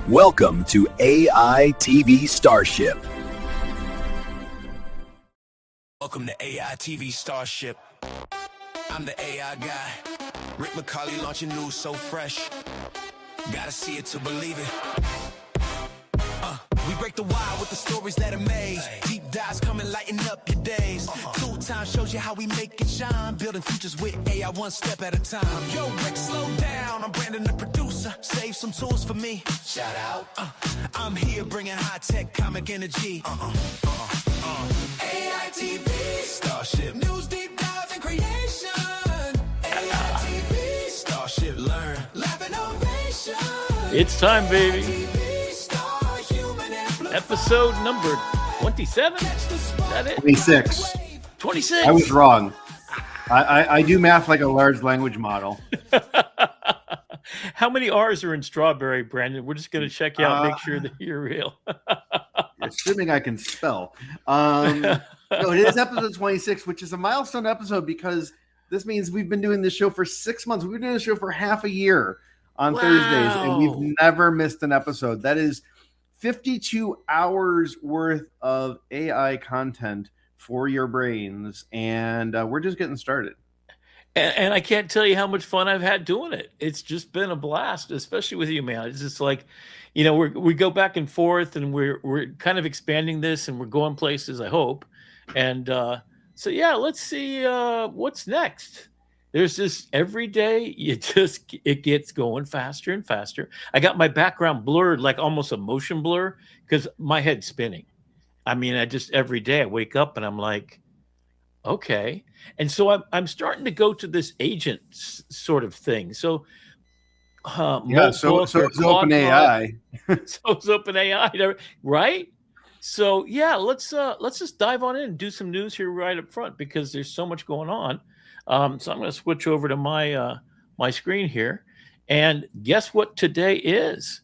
Welcome to AITV Starship. Welcome to AITV Starship. I'm the AI guy. Rick McCawley launching news so fresh. Gotta see it to believe it. We break the wire with the stories that amaze. Deep dives come and lighten up your days. Tool Time shows you how we make it shine. Building futures with AI one step at a time. Yo, Rick, slow down. I'm Brandon, the producer. Save some tools for me. Shout out. I'm here bringing high-tech comic energy. AITV Starship. News deep dives and creation. AITV Starship. Learn. Laugh innovation. It's time, baby. Episode number 27? Is that it? 26. 26. I was wrong. I do math like a large language model. How many R's are in strawberry, Brandon? We're just going to check you out and make sure that you're real. Assuming I can spell. No, it is episode 26, which is a milestone episode because this means we've been doing this show for 6 months. We've been doing this show for half a year on Thursdays, and we've never missed an episode. That is 52 hours worth of AI content for your brains, and we're just getting started. And I can't tell you how much fun I've had doing it. It's just been a blast, especially with you, man. It's just like, you know, we go back and forth, and we're kind of expanding this, and we're going places, I hope. And so, yeah, let's see what's next. There's just every day it gets going faster and faster. I got my background blurred, like almost a motion blur, because my head's spinning. I mean, every day I wake up and I'm like, okay. And so I'm starting to go to this agent sort of thing. So so it's OpenAI. So it's OpenAI, right? So yeah, let's just dive on in and do some news here right up front because there's so much going on. So I'm going to switch over to my my screen here, and guess what today is?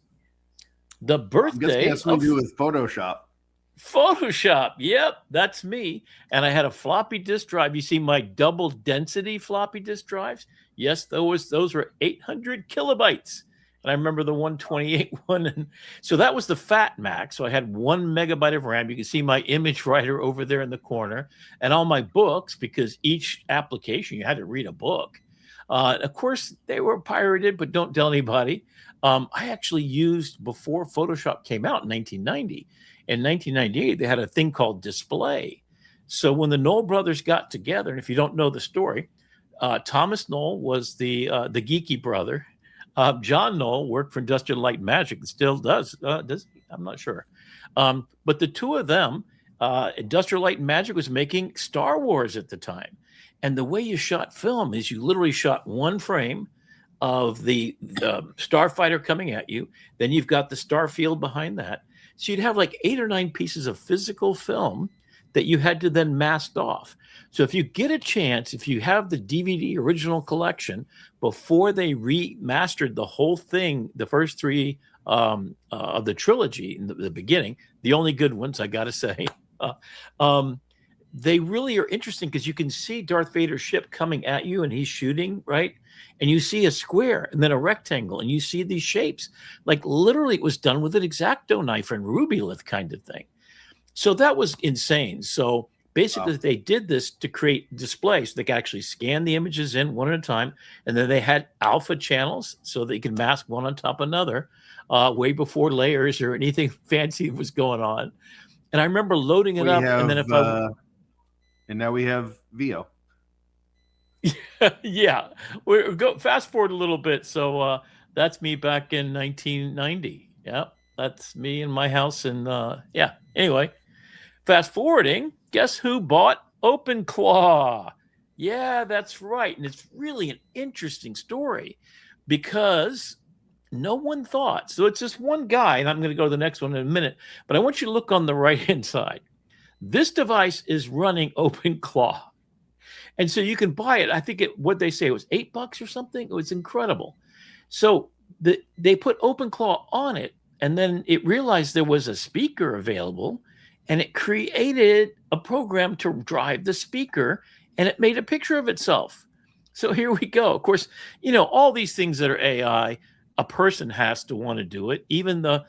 The birthday. That's what we do with Photoshop. Photoshop, yep, that's me. And I had a floppy disk drive. You see my double density floppy disk drives? Yes, those were 800 kilobytes. And I remember the 128 one. And so that was the Fat Mac. So I had 1 megabyte of RAM. You can see my image writer over there in the corner and all my books, because each application, you had to read a book. Of course, they were pirated, but don't tell anybody. I actually used, before Photoshop came out in 1990, in 1998, they had a thing called Display. So when the Knoll brothers got together, and if you don't know the story, Thomas Knoll was the geeky brother. John Knoll worked for Industrial Light and Magic and still does. I'm not sure. But the two of them, Industrial Light and Magic was making Star Wars at the time. And the way you shot film is you literally shot one frame of the starfighter coming at you. Then you've got the star field behind that. So you'd have like 8 or 9 pieces of physical film that you had to then mask off. So if you get a chance, if you have the DVD original collection, before they remastered the whole thing, the first 3 of the trilogy in the beginning, the only good ones, I got to say, they really are interesting because you can see Darth Vader's ship coming at you and he's shooting, right? And you see a square and then a rectangle and you see these shapes. Like literally it was done with an X-Acto knife and Rubylith kind of thing. So that was insane. So basically they did this to create displays. So they could actually scan the images in one at a time. And then they had alpha channels so they could mask one on top of another way before layers or anything fancy was going on. And I remember loading it up. And then and now we have VO. Yeah, we go fast forward a little bit. So that's me back in 1990. Yeah, that's me in my house. And yeah, anyway, fast forwarding, guess who bought OpenClaw? Yeah, that's right. And it's really an interesting story because no one thought. So it's just one guy, and I'm going to go to the next one in a minute. But I want you to look on the right-hand side. This device is running OpenClaw. And so you can buy it. I think what they say, it was $8 or something. It was incredible. So they put OpenClaw on it, and then it realized there was a speaker available, and it created a program to drive the speaker, and it made a picture of itself. So here we go. Of course, you know, all these things that are AI, a person has to want to do it. Even the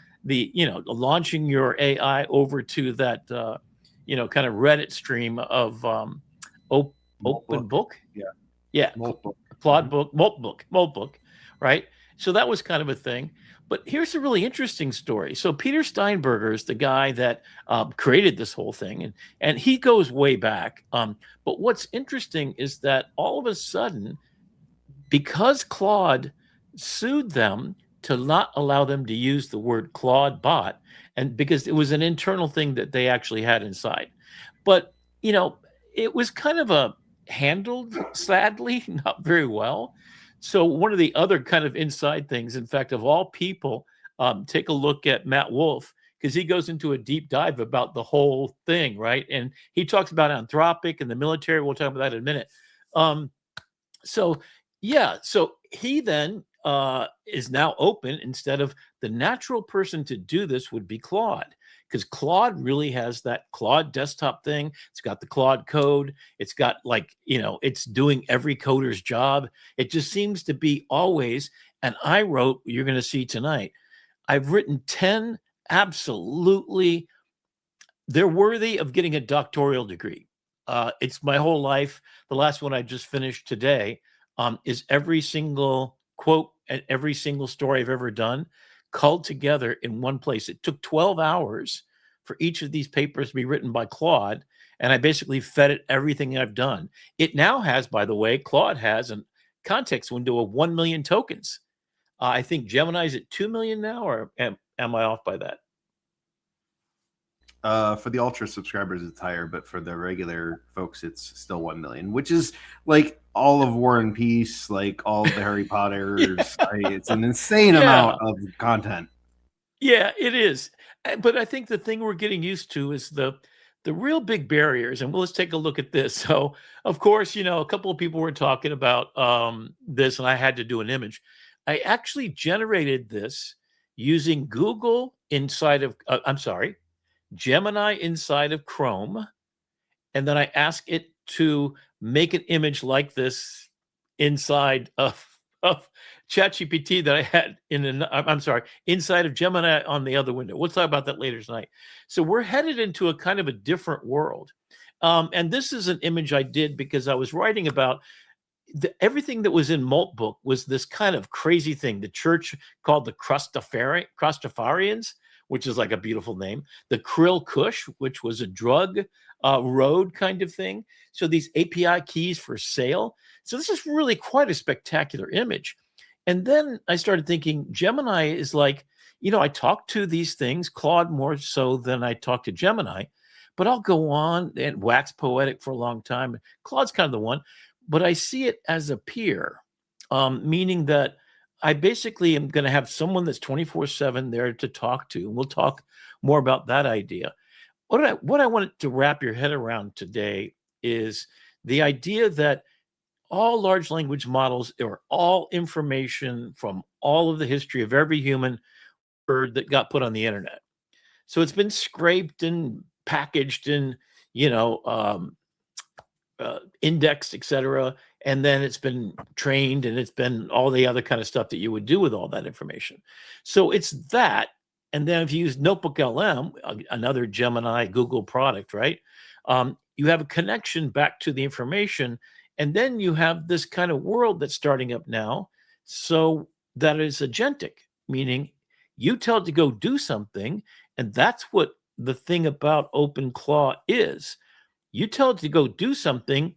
launching your AI over to that kind of Reddit stream of Open Book. Yeah, Multiple. Claudebot, Moltbook, right? So that was kind of a thing. But here's a really interesting story. So Peter Steinberger is the guy that created this whole thing, and he goes way back. But what's interesting is that all of a sudden, because Claude sued them to not allow them to use the word Claudebot, and because it was an internal thing that they actually had inside. But, it was kind of handled, sadly, not very well. So one of the other kind of inside things, in fact, of all people, take a look at Matt Wolf, because he goes into a deep dive about the whole thing, right? And he talks about Anthropic and the military. We'll talk about that in a minute. So he then is now open. Instead of the natural person to do this would be Claude, because Claude really has that Claude desktop thing. It's got the Claude code. It's got it's doing every coder's job. It just seems to be always. And I wrote, you're going to see tonight, I've written 10 absolutely, they're worthy of getting a doctoral degree. It's my whole life. The last one I just finished today is every single quote and every single story I've ever done culled together in one place. It took 12 hours for each of these papers to be written by Claude, and I basically fed it everything I've done. It now has, by the way, Claude has a context window of 1 million tokens. I think Gemini's at 2 million now, or am I off by that? For the ultra subscribers, it's higher, but for the regular folks, it's still 1 million, which is like all of War and Peace, like all of the Harry Potters. It's an insane amount of content. Yeah, it is. But I think the thing we're getting used to is the real big barriers. And let's take a look at this. So, of course, a couple of people were talking about this, and I had to do an image. I actually generated this using Google inside of, Gemini inside of Chrome. And then I asked it to make an image like this inside of ChatGPT that I had inside of Gemini on the other window. We'll talk about that later tonight. So we're headed into a kind of a different world. And this is an image I did because I was writing about everything that was in Moltbook was this kind of crazy thing. The church called the Crustafarians, which is like a beautiful name. The Krill Kush, which was a drug road kind of thing. So these API keys for sale. So this is really quite a spectacular image. And then I started thinking, Gemini is like, I talk to these things, Claude more so than I talk to Gemini, but I'll go on and wax poetic for a long time. Claude's kind of the one, but I see it as a peer, meaning that I basically am going to have someone that's 24/7 there to talk to. And we'll talk more about that idea. What I wanted to wrap your head around today is the idea that all large language models are all information from all of the history of every human word that got put on the internet. So it's been scraped and packaged and, indexed, etc. And then it's been trained, and it's been all the other kind of stuff that you would do with all that information. So it's that. And then if you use Notebook LM, another Gemini Google product, right? You have a connection back to the information. And then you have this kind of world that's starting up now. So that is agentic, meaning you tell it to go do something. And that's what the thing about OpenClaw is. You tell it to go do something,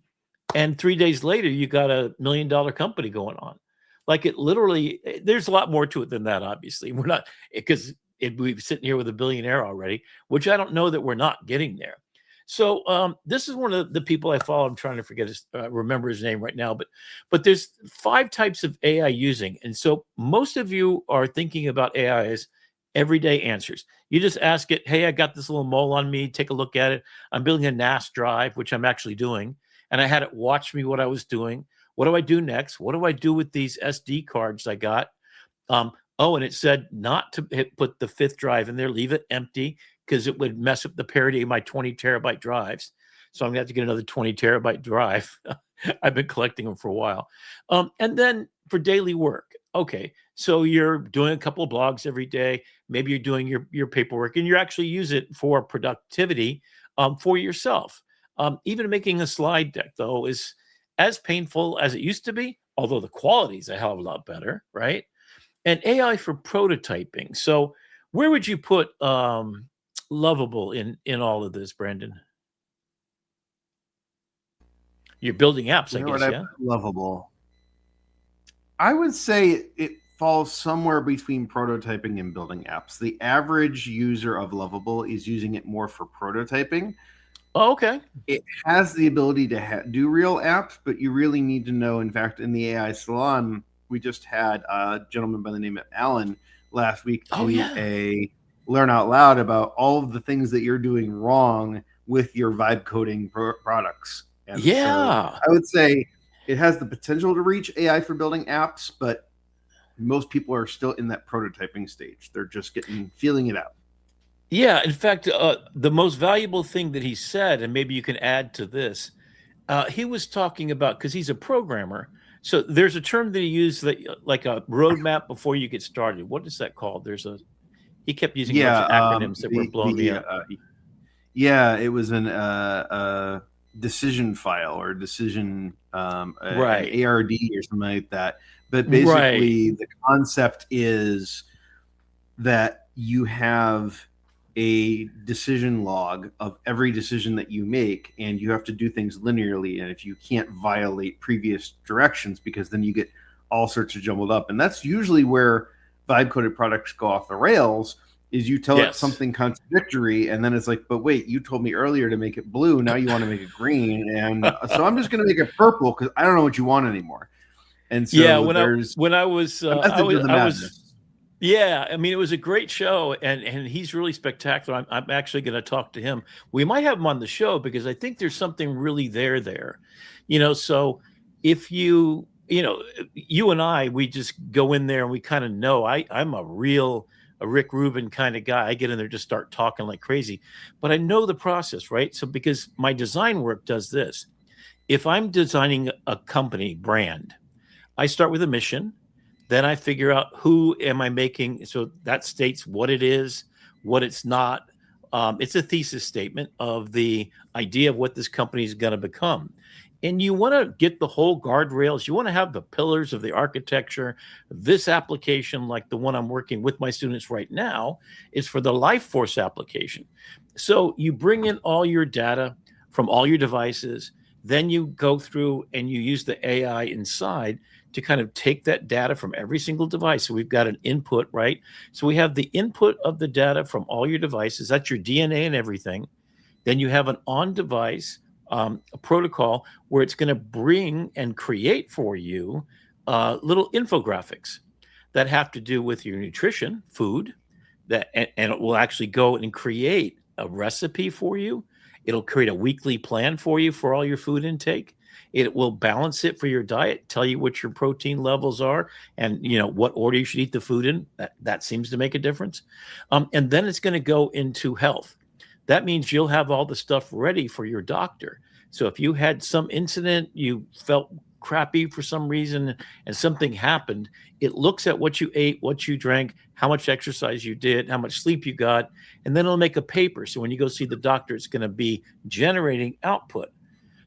and 3 days later, you got $1 million company going on. Like it literally, there's a lot more to it than that, obviously. We're not, because we're sitting here with a billionaire already, which I don't know that we're not getting there. So this is one of the people I follow. I'm trying to remember his name right now, but there's 5 types of AI using. And so most of you are thinking about AI as everyday answers. You just ask it, hey, I got this little mole on me. Take a look at it. I'm building a NAS drive, which I'm actually doing. And I had it watch me what I was doing. What do I do next? What do I do with these SD cards I got? And it said not to put the 5th drive in there, leave it empty, because it would mess up the parity of my 20 terabyte drives. So I'm going to have to get another 20 terabyte drive. I've been collecting them for a while. And then for daily work. Okay, So you're doing a couple of blogs every day. Maybe you're doing your paperwork, and you actually use it for productivity for yourself. Even making a slide deck, though, is as painful as it used to be, although the quality is a hell of a lot better, right? And AI for prototyping. So where would you put Lovable in all of this, Brandon? You're building apps, I guess, yeah? Lovable. I would say it falls somewhere between prototyping and building apps. The average user of Lovable is using it more for prototyping. Oh, okay. It has the ability to do real apps, but you really need to know. In fact, in the AI Salon, we just had a gentleman by the name of Alan last week do a learn out loud about all of the things that you're doing wrong with your vibe coding products. And so I would say it has the potential to reach AI for building apps, but most people are still in that prototyping stage. They're just feeling it out. Yeah, in fact, the most valuable thing that he said, and maybe you can add to this, he was talking about, because he's a programmer, so there's a term that he used, that, like a roadmap before you get started. What is that called? He kept using a bunch of acronyms that were blowing me up. It was an decision file or decision an ARD or something like that. But basically, the concept is that you have a decision log of every decision that you make, and you have to do things linearly. And if you can't violate previous directions, because then you get all sorts of jumbled up. And that's usually where vibe coded products go off the rails, is you tell it something contradictory, and then it's like, but wait, you told me earlier to make it blue, now you want to make it green, and so I'm just going to make it purple because I don't know what you want anymore. And so when I was I mean, it was a great show, and he's really spectacular. I'm actually going to talk to him. We might have him on the show because I think there's something really there. So if you and I, we just go in there and we kind of know. I'm a Rick Rubin kind of guy. I get in there, just start talking like crazy, but I know the process, right? So because my design work does this, if I'm designing a company brand, I start with a mission. Then I figure out who am I making. So that states what it is, what it's not. It's a thesis statement of the idea of what this company is going to become. And you want to get the whole guardrails. You want to have the pillars of the architecture. This application, like the one I'm working with my students right now, is for the Life Force application. So you bring in all your data from all your devices. Then you go through and you use the AI inside to kind of take that data from every single device. So we've got an input, right? So we have the input of the data from all your devices. That's your DNA and everything. Then you have an on-device a protocol where it's going to bring and create for you little infographics that have to do with your nutrition, food, and it will actually go and create a recipe for you. It'll create a weekly plan for you for all your food intake. It will balance it for your diet, tell you what your protein levels are, and what order you should eat the food in. That seems to make a difference. And then it's going to go into health. That means you'll have all the stuff ready for your doctor. So if you had some incident, you felt crappy for some reason, and something happened, it looks at what you ate, what you drank, how much exercise you did, how much sleep you got, and then it'll make a paper. So when you go see the doctor, it's going to be generating output.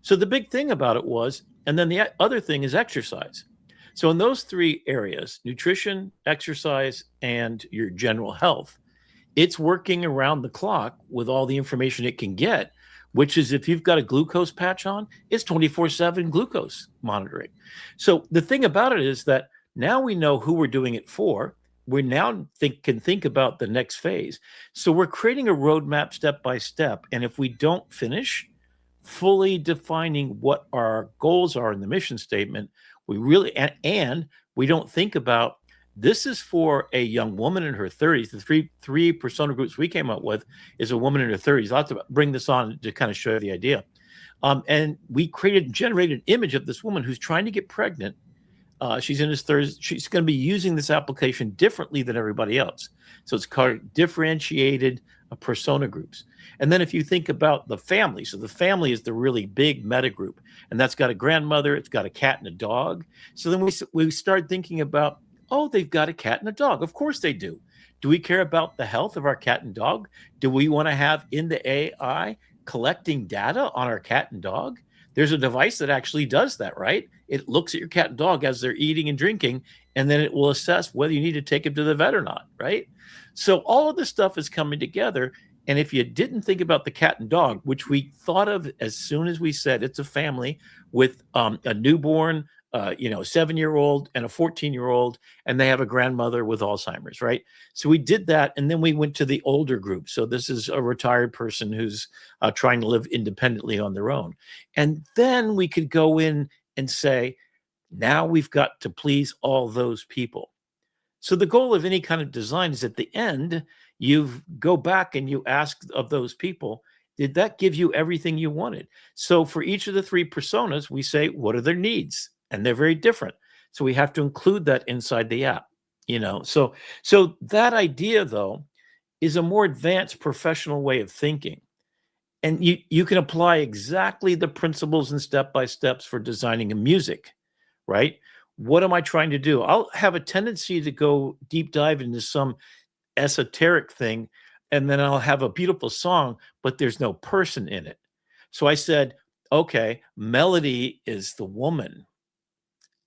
So the big thing about it was, and then the other thing is exercise. So in those three areas, nutrition, exercise, and your general health, it's working around the clock with all the information it can get, which is if you've got a glucose patch on, it's 24/7 glucose monitoring. So the thing about it is that now we know who we're doing it for. We now can think about the next phase. So we're creating a roadmap step by step. And if we don't finish fully defining what our goals are in the mission statement, we really, and we don't think about, this is for a young woman in her 30s. The three persona groups we came up with is a woman in her 30s. I'll have to bring this on to kind of show you the idea. And we generated an image of this woman who's trying to get pregnant. She's in his 30s. She's going to be using this application differently than everybody else. So it's called differentiated persona groups. And then if you think about the family, so the family is the really big meta group, and that's got a grandmother, it's got a cat and a dog. So then we start thinking about Oh, they've got a cat and a dog. Of course they do. Do we care about the health of our cat and dog? Do we want to have in the AI collecting data on our cat and dog? There's a device that actually does that, right? It looks at your cat and dog as they're eating and drinking, and then it will assess whether you need to take them to the vet or not, right? So all of this stuff is coming together. And if you didn't think about the cat and dog, which we thought of as soon as we said it's a family with a newborn, 7-year-old and a 14-year-old, and they have a grandmother with Alzheimer's, right? So we did that, and then we went to the older group. So this is a retired person who's trying to live independently on their own. And then we could go in and say, now we've got to please all those people. So the goal of any kind of design is at the end, you go back and you ask of those people, did that give you everything you wanted? So for each of the 3 personas, we say, what are their needs? And they're very different. So we have to include that inside the app, So that idea, though, is a more advanced professional way of thinking. And you can apply exactly the principles and step-by-steps for designing a music, right? What am I trying to do? I'll have a tendency to go deep dive into some esoteric thing, and then I'll have a beautiful song, but there's no person in it. So I said, okay, melody is the woman,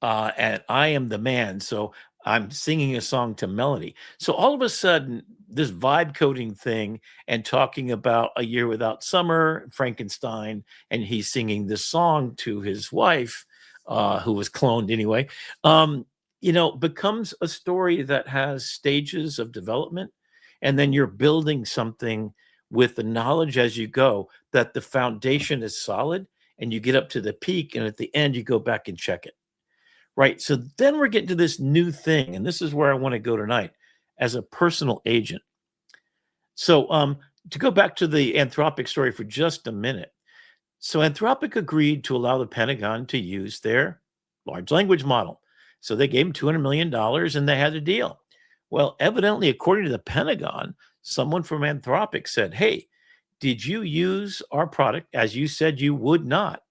and I am the man. So I'm singing a song to melody. So all of a sudden, this vibe coding thing and talking about A Year Without Summer, Frankenstein, and he's singing this song to his wife, who was cloned anyway, becomes a story that has stages of development. And then you're building something with the knowledge as you go that the foundation is solid, and you get up to the peak. And at the end, you go back and check it. Right. So then we're getting to this new thing. And this is where I want to go tonight as a personal agent. So to go back to the Anthropic story for just a minute. So Anthropic agreed to allow the Pentagon to use their large language model. So they gave them $200 million and they had a deal. Well, evidently, according to the Pentagon, someone from Anthropic said, hey, did you use our product as you said you would not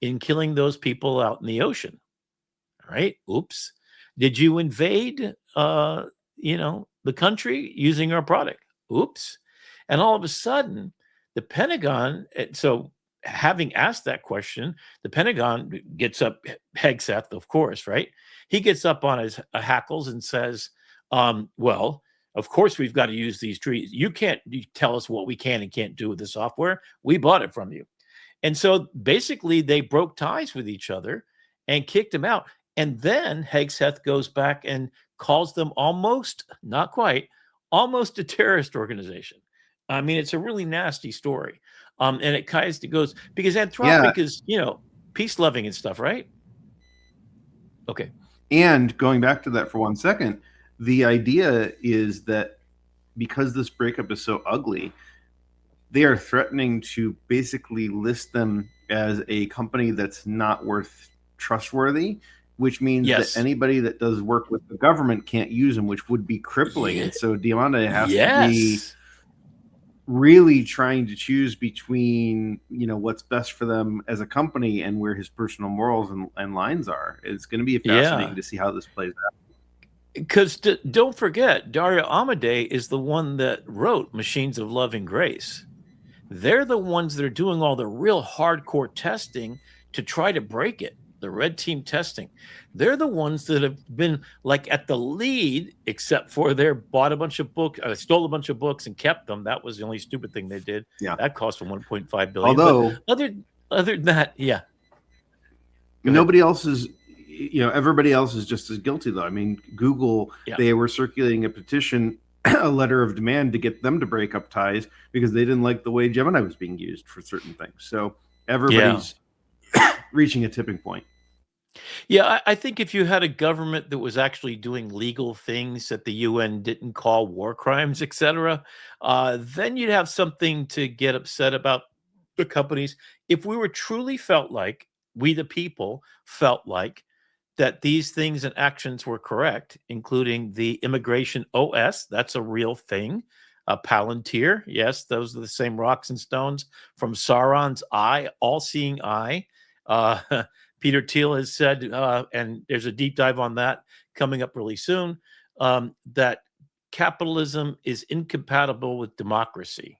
in killing those people out in the ocean? All right. Oops. Did you invade, the country using our product? Oops. And all of a sudden, the Pentagon, so having asked that question, the Pentagon gets up, Hegseth, of course, right? He gets up on his hackles and says, well, of course we've got to use these trees. You tell us what we can and can't do with the software. We bought it from you. And so basically they broke ties with each other and kicked him out. And then Hegseth goes back and calls them almost, not quite, almost a terrorist organization. I mean, it's a really nasty story. And it kind of goes, because Anthropic is, peace loving and stuff, right? Okay. And going back to that for 1 second, the idea is that because this breakup is so ugly, they are threatening to basically list them as a company that's not worth trustworthy, which means that anybody that does work with the government can't use them, which would be crippling. And so Diamanda has to be really trying to choose between, what's best for them as a company and where his personal morals and lines are. It's going to be fascinating to see how this plays out. Because don't forget, Dario Amodei is the one that wrote Machines of Love and Grace. They're the ones that are doing all the real hardcore testing to try to break it. The red team testing. They're the ones that have been like at the lead, except for they bought a bunch of books, stole a bunch of books and kept them. That was the only stupid thing they did. Yeah. That cost them $1.5 billion. Although other than that, nobody else is, everybody else is just as guilty though. I mean, Google, they were circulating a petition, a letter of demand to get them to break up ties because they didn't like the way Gemini was being used for certain things. So everybody's reaching a tipping point. Yeah, I think if you had a government that was actually doing legal things that the UN didn't call war crimes, etc., then you'd have something to get upset about the companies. If we were truly felt like, we the people felt like, that these things and actions were correct, including the immigration OS, that's a real thing. Palantir, yes, those are the same rocks and stones from Sauron's eye, all-seeing eye. Peter Thiel has said, and there's a deep dive on that coming up really soon, that capitalism is incompatible with democracy.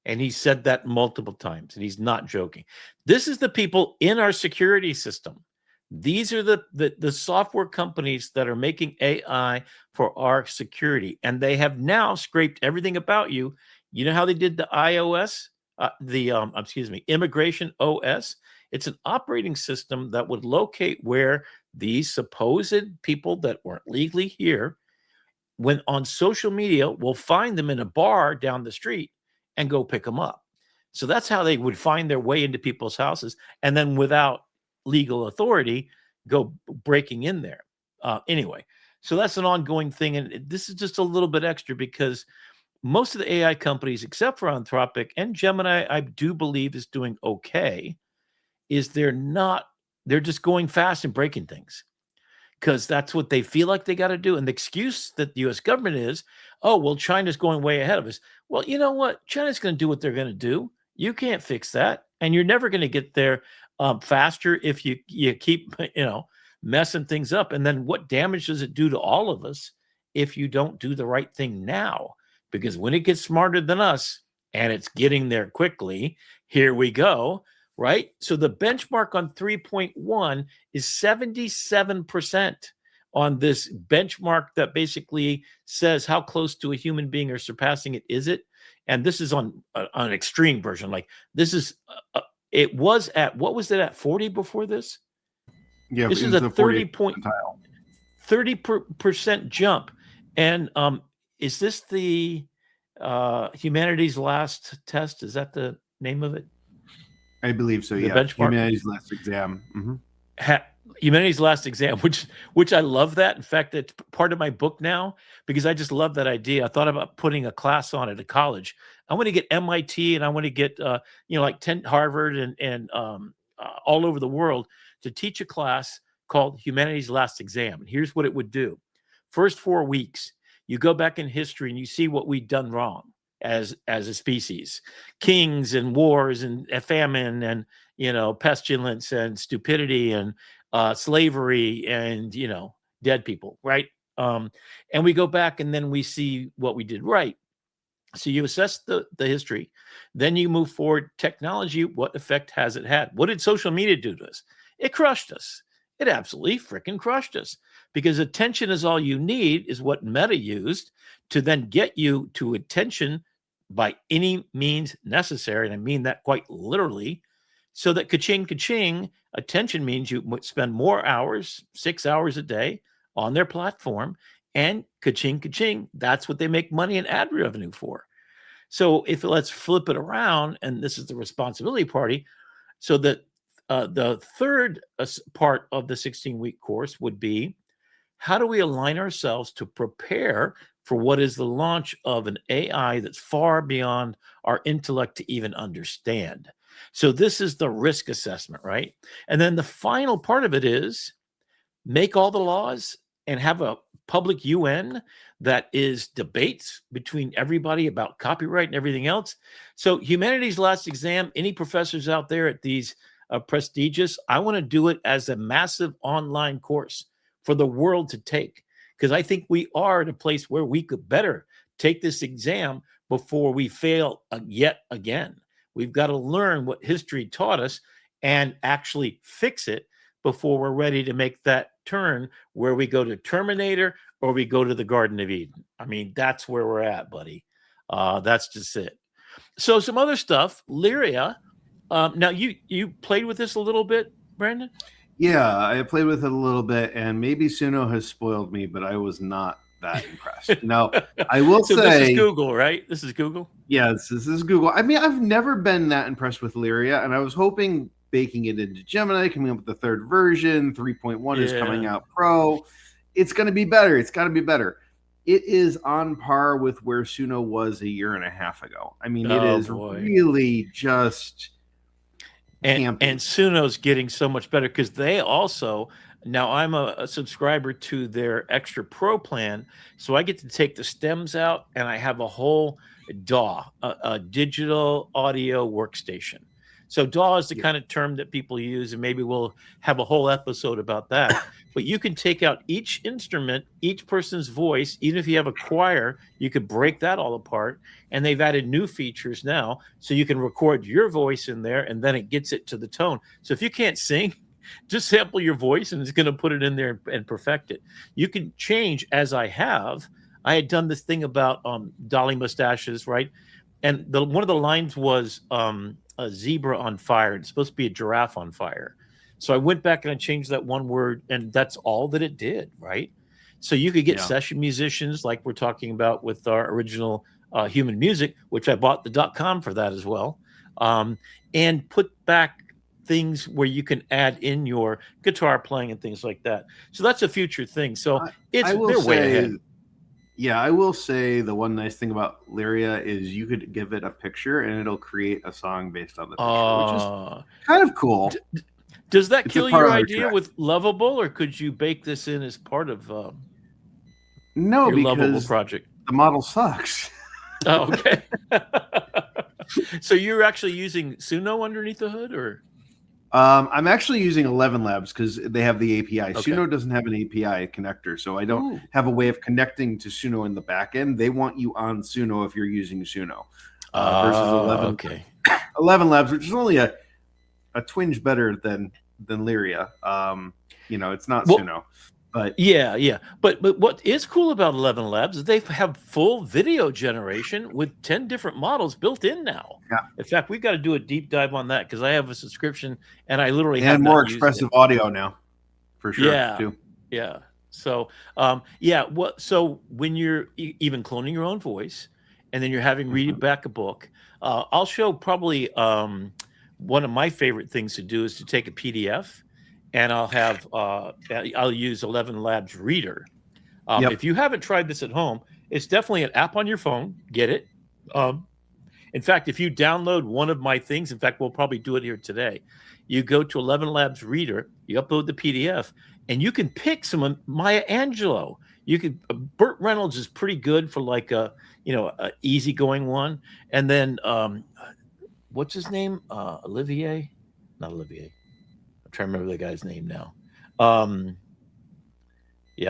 And he said that multiple times, and he's not joking. This is the people in our security system. These are the software companies that are making AI for our security, and they have now scraped everything about you. You know how they did the iOS, Immigration OS? It's an operating system that would locate where these supposed people that weren't legally here, when on social media, will find them in a bar down the street and go pick them up. So that's how they would find their way into people's houses, and then without legal authority, go breaking in there. Anyway, so that's an ongoing thing. And this is just a little bit extra because most of the AI companies, except for Anthropic and Gemini, I do believe is doing okay, is they're just going fast and breaking things because that's what they feel like they got to do. And the excuse that the US government is, oh, well, China's going way ahead of us. Well, you know what? China's going to do what they're going to do. You can't fix that. And you're never going to get there faster if you keep, messing things up. And then what damage does it do to all of us if you don't do the right thing now? Because when it gets smarter than us, and it's getting there quickly, here we go, right? So the benchmark on 3.1 is 77% on this benchmark that basically says how close to a human being or surpassing it is it. And this is on an extreme version. Like this is, it was at, what was it at 40 before this? Yeah, this is a 30% jump. And is this the Humanity's Last Test? Is that the name of it? I believe so. The yeah, benchmark? Humanity's Last Exam. Mm-hmm. Humanity's Last Exam, which I love that. In fact, it's part of my book now because I just love that idea. I thought about putting a class on it at college. I want to get MIT and I want to get like 10 Harvard and all over the world to teach a class called Humanity's Last Exam. And here's what it would do. First 4 weeks, you go back in history and you see what we've done wrong as a species. Kings and wars and famine and pestilence and stupidity and slavery and dead people, right? And we go back and then we see what we did right. So you assess the history, then you move forward. Technology, what effect has it had? What did social media do to us? It crushed us. It absolutely freaking crushed us because attention is all you need, is what Meta used to then get you to attention by any means necessary. And I mean that quite literally. So that ka-ching, attention means you spend more hours, 6 hours a day on their platform, and ka-ching, that's what they make money and ad revenue for. So let's flip it around, and this is the responsibility party. So that the third part of the 16-week course would be, how do we align ourselves to prepare for what is the launch of an AI that's far beyond our intellect to even understand? So this is the risk assessment, right? And then the final part of it is make all the laws and have a public UN that is debates between everybody about copyright and everything else. So Humanity's Last Exam, any professors out there at these prestigious, I want to do it as a massive online course for the world to take, because I think we are at a place where we could better take this exam before we fail yet again. We've got to learn what history taught us and actually fix it before we're ready to make that turn where we go to Terminator or we go to the Garden of Eden. I mean, that's where we're at, buddy. That's just it. So some other stuff, Lyria. Now, you played with this a little bit, Brandon? Yeah, I played with it a little bit, and maybe Suno has spoiled me, but I was not that impressed. Now, I will say... this is Google, right? This is Google? Yes, this is Google. I mean, I've never been that impressed with Lyria, and I was hoping baking it into Gemini, coming up with the third version, 3.1 is coming out Pro. It's going to be better. It's got to be better. It is on par with where Suno was a year and a half ago. I mean, it is really just... And Suno's getting so much better because they also, now I'm a subscriber to their Extra Pro plan, so I get to take the stems out and I have a whole DAW, a digital audio workstation. So DAW is the kind of term that people use, and maybe we'll have a whole episode about that. But you can take out each instrument, each person's voice. Even if you have a choir, you could break that all apart. And they've added new features now, so you can record your voice in there, and then it gets it to the tone. So if you can't sing, just sample your voice, and it's going to put it in there and perfect it. You can change, as I have. I had done this thing about dolly mustaches, right? And one of the lines was a zebra on fire. It's supposed to be a giraffe on fire. So I went back and I changed that one word, and that's all that it did, right? So you could get session musicians like we're talking about with our original Human Music, which I bought the .com for that as well, and put back things where you can add in your guitar playing and things like that. So that's a future thing. So they're way ahead. Yeah, I will say the one nice thing about Lyria is you could give it a picture and it'll create a song based on the picture, which is kind of cool. Does that kill your idea with Lovable, or could you bake this in as part of no, your Lovable because project? The model sucks. Oh, okay. So you're actually using Suno underneath the hood, or? I'm actually using 11 Labs because they have the API. Okay. Suno doesn't have an API connector, so I don't have a way of connecting to Suno in the back end. They want you on Suno if you're using Suno versus 11. Okay. 11 Labs, which is only a twinge better than Lyria. It's not Suno. But yeah. But what is cool about 11 Labs is they have full video generation with 10 different models built in now. Yeah. In fact, we've got to do a deep dive on that because I have a subscription and I literally have more expressive audio now, for sure. Yeah. Too. Yeah. So so when you're even cloning your own voice and then you're having read back a book, I'll show probably one of my favorite things to do is to take a PDF. And I'll have I'll use 11 Labs Reader. If you haven't tried this at home, it's definitely an app on your phone. Get it. In fact, if you download one of my things, in fact, we'll probably do it here today. You go to 11 Labs Reader, you upload the PDF, and you can pick some Maya Angelou. You could Burt Reynolds is pretty good for like a easygoing one. And then what's his name? Olivier? Not Olivier. Trying to remember the guy's name now. I'll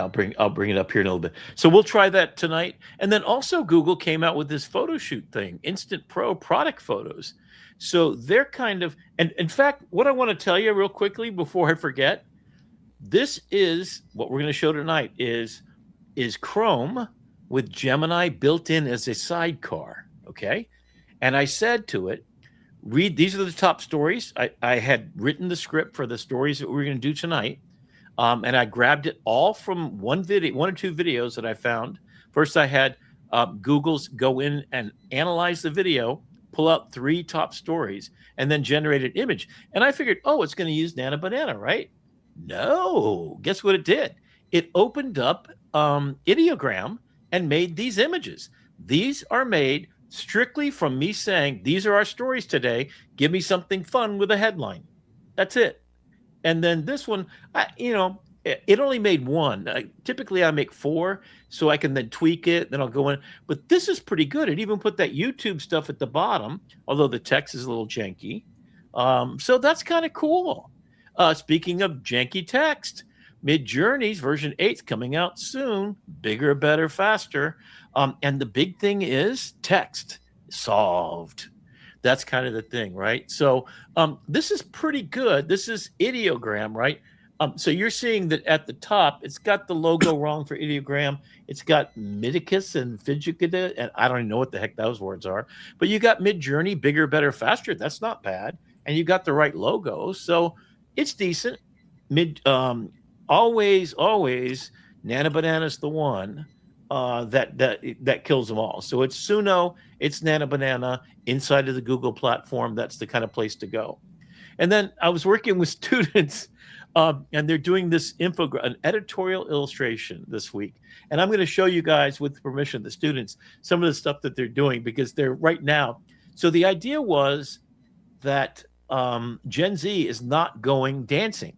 bring it up here in a little bit. So we'll try that tonight. And then also Google came out with this photo shoot thing, Instant Pro product photos. So they're kind of, and in fact, what I want to tell you real quickly before I forget, this is what we're going to show tonight is Chrome with Gemini built in as a sidecar. Okay. And I said to it, these are the top stories. I had written the script for the stories that we were going to do tonight. And I grabbed it all from one or two videos that I found. First, I had Google's go in and analyze the video, pull out 3 top stories, and then generate an image. And I figured, it's going to use Nana Banana, right? No. Guess what it did? It opened up Ideogram and made these images. These are made strictly from me saying, these are our stories today. Give me something fun with a headline. That's it. And then this one, it only made one. Typically, I make 4, so I can then tweak it. Then I'll go in. But this is pretty good. It even put that YouTube stuff at the bottom, although the text is a little janky. So that's kind of cool. Speaking of janky text, Midjourney's version 8's coming out soon. Bigger, better, faster. And the big thing is text solved. That's kind of the thing, right? So this is pretty good. This is Ideogram, right? So you're seeing that at the top, it's got the logo wrong for Ideogram. It's got Midicus and Fidgicida, and I don't even know what the heck those words are. But you got Midjourney, bigger, better, faster. That's not bad. And you got the right logo. So it's decent. Always, Nana Banana's the one that kills them all. So it's Suno, it's Nana Banana inside of the Google platform. That's the kind of place to go. And then I was working with students, and they're doing this an editorial illustration this week. And I'm going to show you guys, with the permission of the students, some of the stuff that they're doing because they're right now. So the idea was that Gen Z is not going dancing.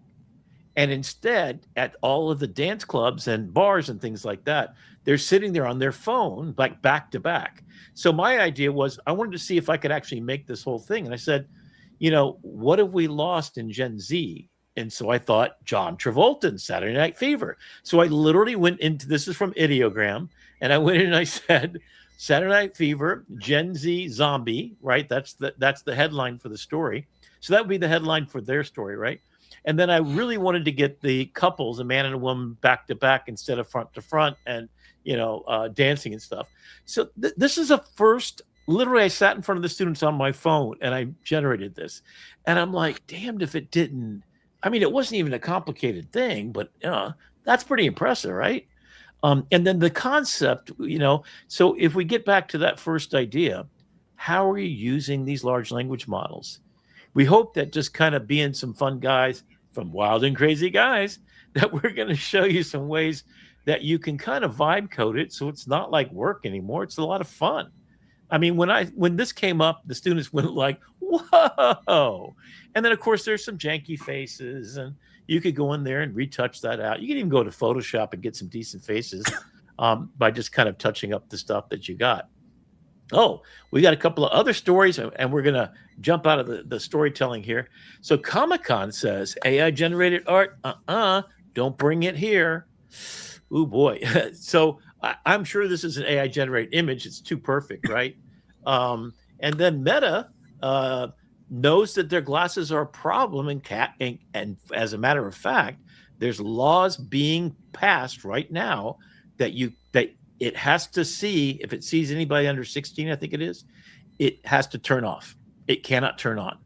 And instead, at all of the dance clubs and bars and things like that, they're sitting there on their phone, like back to back. So my idea was I wanted to see if I could actually make this whole thing. And I said, what have we lost in Gen Z? And so I thought John Travolta in Saturday Night Fever. So I literally went into, this is from Ideogram, and I went in and I said, Saturday Night Fever, Gen Z zombie, right? That's the headline for the story. So that would be the headline for their story, right? And then I really wanted to get the couples, a man and a woman, back to back instead of front to front, and dancing and stuff. So this is a first. Literally, I sat in front of the students on my phone and I generated this, and I'm like, damned if it didn't. I mean, it wasn't even a complicated thing, but that's pretty impressive, right? And then the concept, so if we get back to that first idea, how are you using these large language models? We hope that just kind of being some fun guys from Wild and Crazy Guys, that we're going to show you some ways that you can kind of vibe code it so it's not like work anymore. It's a lot of fun. I mean, when this came up, the students went like, whoa. And then, of course, there's some janky faces, and you could go in there and retouch that out. You can even go to Photoshop and get some decent faces by just kind of touching up the stuff that you got. Oh, we got a couple of other stories, and we're going to jump out of the storytelling here. So Comic-Con says, AI-generated art, don't bring it here. Oh, boy. So I'm sure this is an AI-generated image. It's too perfect, right? And then Meta knows that their glasses are a problem, and as a matter of fact, there's laws being passed right now that it has to see, if it sees anybody under 16, I think it has to turn off. It cannot turn on.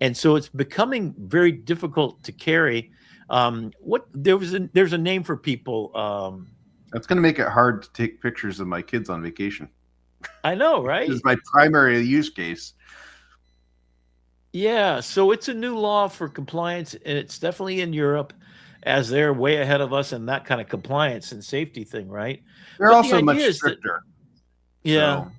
And so it's becoming very difficult to carry. There's a name for people. That's going to make it hard to take pictures of my kids on vacation. I know, right? This is my primary use case. Yeah, so it's a new law for compliance, and it's definitely in Europe, as they're way ahead of us in that kind of compliance and safety thing, right? They're also much stricter. Yeah. So.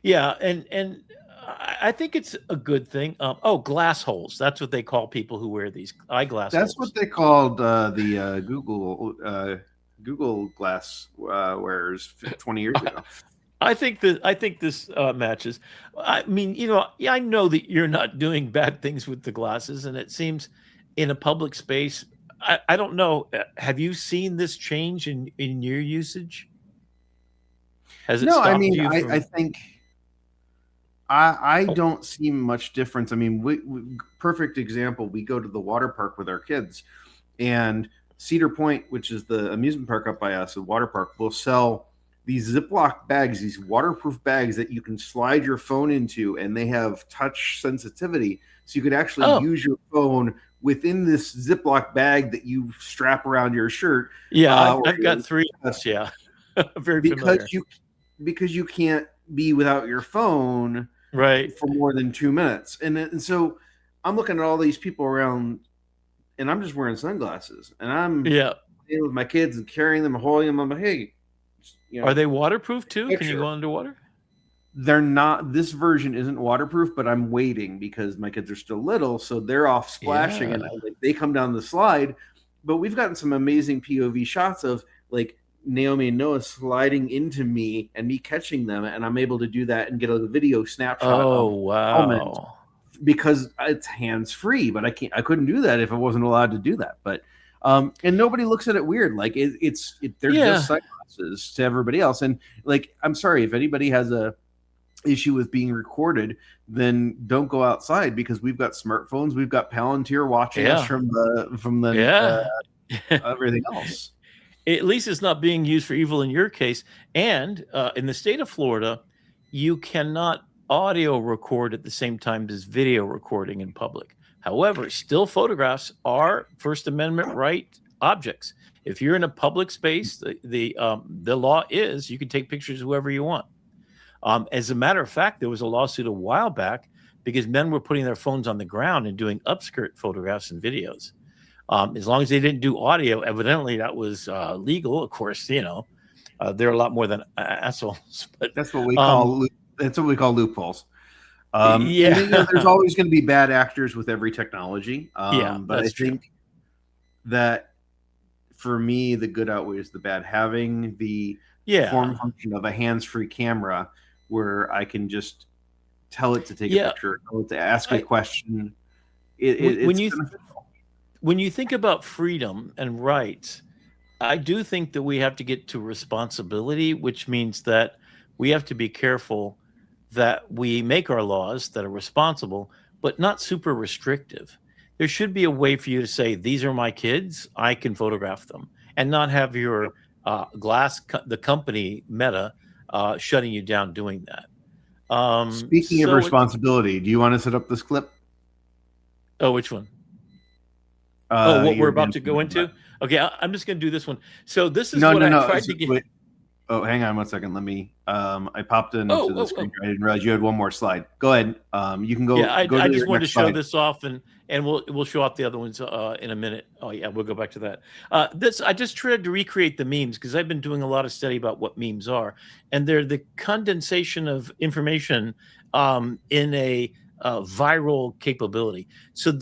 Yeah, and I think it's a good thing. Glass holes. That's what they call people who wear these eyeglasses. That's what they called the Google Glass wearers 20 years ago. I think this matches. I mean, I know that you're not doing bad things with the glasses, and it seems in a public space. I don't know. Have you seen this change in your usage? Has it? No, I mean, I think I don't see much difference. I mean, perfect example. We go to the water park with our kids, and Cedar Point, which is the amusement park up by us, the water park, will sell these Ziploc bags, these waterproof bags that you can slide your phone into, and they have touch sensitivity. So you could actually use your phone within this Ziploc bag that you strap around your shirt. Yeah, I've got three. Yeah, very familiar. Because you can't be without your phone right for more than 2 minutes. And so I'm looking at all these people around, and I'm just wearing sunglasses, and I'm playing with my kids and carrying them, holding them. I'm like, hey, are they waterproof too? Can you go underwater? They're not. This version isn't waterproof, but I'm waiting because my kids are still little, so they're off splashing, and they come down the slide. But we've gotten some amazing POV shots of like Naomi and Noah sliding into me and me catching them, and I'm able to do that and get a video snapshot. Oh, wow! Because it's hands free, but I couldn't do that if I wasn't allowed to do that. But and nobody looks at it weird. Like they're just sunglasses to everybody else. And like, I'm sorry if anybody has a issue with being recorded, then don't go outside, because we've got smartphones, we've got Palantir watching us from the everything else. At least it's not being used for evil in your case. And in the state of Florida, you cannot audio record at the same time as video recording in public. However, still photographs are First Amendment right objects. If you're in a public space, the law is you can take pictures of whoever you want. As a matter of fact, there was a lawsuit a while back because men were putting their phones on the ground and doing upskirt photographs and videos. As long as they didn't do audio, evidently that was legal. Of course, they're a lot more than assholes. But that's what we call loopholes. There's always going to be bad actors with every technology. But I think that for me, the good outweighs the bad. Having the form function of a hands-free camera where I can just tell it to take a picture, tell it to ask a question. When you think about freedom and rights, I do think that we have to get to responsibility, which means that we have to be careful that we make our laws that are responsible, but not super restrictive. There should be a way for you to say, these are my kids, I can photograph them, and not have your the company Meta shutting you down doing that. Speaking of responsibility, do you want to set up this clip? Oh, which one? What we're about to go into? Okay, I'm just going to do this one. So this is what I tried to get. Wait. Oh, hang on 1 second. Let me. I popped into the screen. I didn't realize you had one more slide. Go ahead. You can go. Yeah, I just wanted to show this off, and we'll show off the other ones in a minute. Oh yeah, we'll go back to that. I just tried to recreate the memes because I've been doing a lot of study about what memes are, and they're the condensation of information in a viral capability. So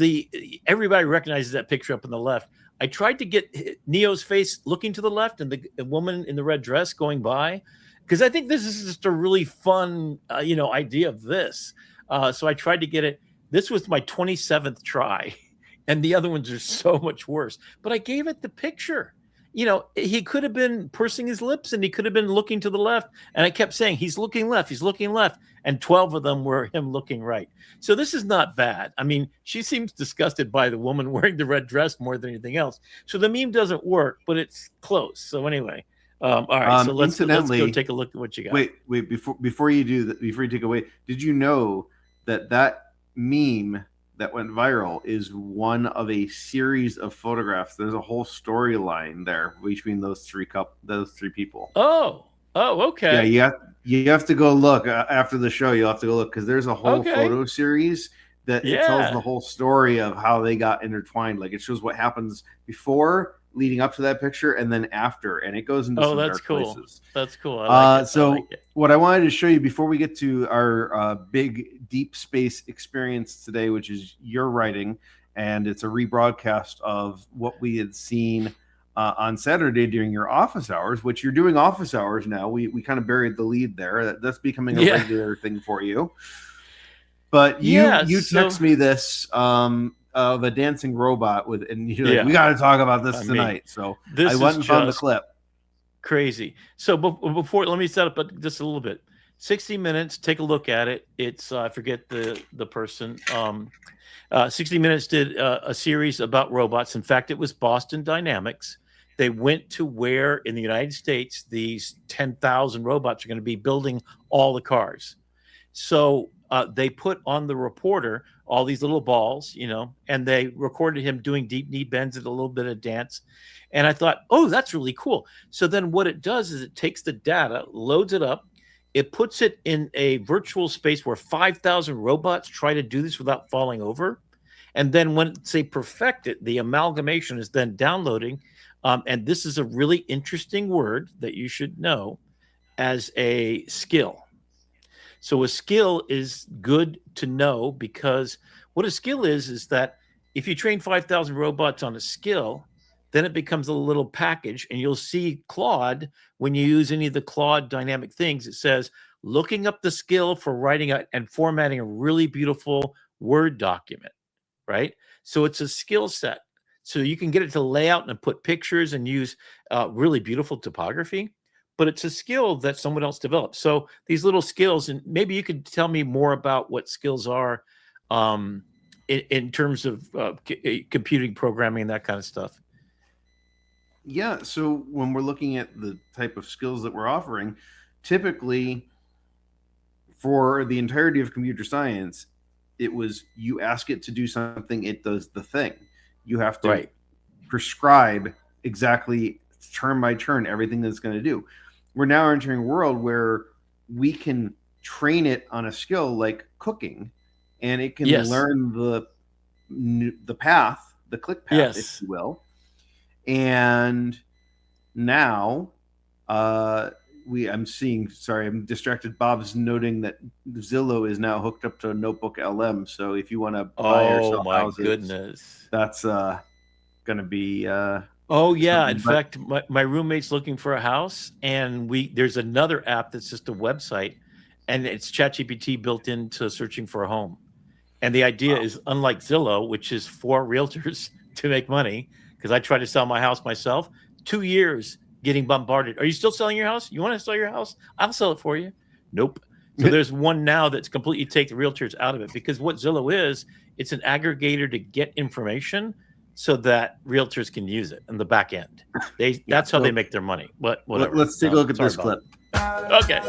everybody recognizes that picture up on the left. I tried to get Neo's face looking to the left and the woman in the red dress going by, because I think this is just a really fun, idea of this. So I tried to get it. This was my 27th try, and the other ones are so much worse. But I gave it the picture. He could have been pursing his lips and he could have been looking to the left. And I kept saying, he's looking left, he's looking left. And 12 of them were him looking right. So this is not bad. I mean, she seems disgusted by the woman wearing the red dress more than anything else. So the meme doesn't work, but it's close. So anyway, all right. So let's go take a look at what you got. Wait, before you do that, before you take away, did you know that meme that went viral is one of a series of photographs? There's a whole storyline there between those three people. Oh, okay. Yeah, you have to go look after the show. You'll have to go look because there's a whole photo series that it tells the whole story of how they got intertwined. Like it shows what happens before, leading up to that picture, and then after, and it goes into some dark places. That's cool. I like it. What I wanted to show you before we get to our big deep space experience today, which is your writing, and it's a rebroadcast of what we had seen on Saturday during your office hours, which you're doing office hours now. We kind of buried the lead there. That's becoming a regular thing for you. But you text me this of a dancing robot and you're like, we got to talk about this tonight. So I went and found the clip. Crazy. So before, let me set up just a little bit. 60 Minutes, take a look at it. It's I forget the person. 60 Minutes did a series about robots. In fact, it was Boston Dynamics. They went to where in the United States these 10,000 robots are going to be building all the cars. So they put on the reporter all these little balls, and they recorded him doing deep knee bends and a little bit of dance. And I thought, oh, that's really cool. So then what it does is it takes the data, loads it up, it puts it in a virtual space where 5,000 robots try to do this without falling over. And then when they perfect it, the amalgamation is then downloading. And this is a really interesting word that you should know as a skill. So a skill is good to know because what a skill is that if you train 5,000 robots on a skill, then it becomes a little package. And you'll see Claude, when you use any of the Claude dynamic things, it says, looking up the skill for writing and formatting a really beautiful Word document, right? So it's a skill set. So you can get it to lay out and put pictures and use really beautiful typography, but it's a skill that someone else developed. So these little skills, and maybe you could tell me more about what skills are in terms of computing, programming, and that kind of stuff. Yeah. So when we're looking at the type of skills that we're offering, typically for the entirety of computer science, it was you ask it to do something, it does the thing. You have to prescribe exactly turn by turn everything that it's going to do. We're now entering a world where we can train it on a skill like cooking, and it can learn the path, the click path, if you will. And now I'm distracted. Bob's noting that Zillow is now hooked up to Notebook LM. So if you want to buy or sell houses, goodness, that's going to be. In fact, my roommate's looking for a house, and there's another app that's just a website, and it's ChatGPT built into searching for a home. And the idea is, unlike Zillow, which is for realtors to make money, because I tried to sell my house myself, 2 years getting bombarded. Are you still selling your house? You want to sell your house? I'll sell it for you. Nope. So there's one now that's completely take the realtors out of it, because what Zillow is, it's an aggregator to get information so that realtors can use it in the back end. That's how they make their money. But whatever. Let's take a look at this clip. Okay.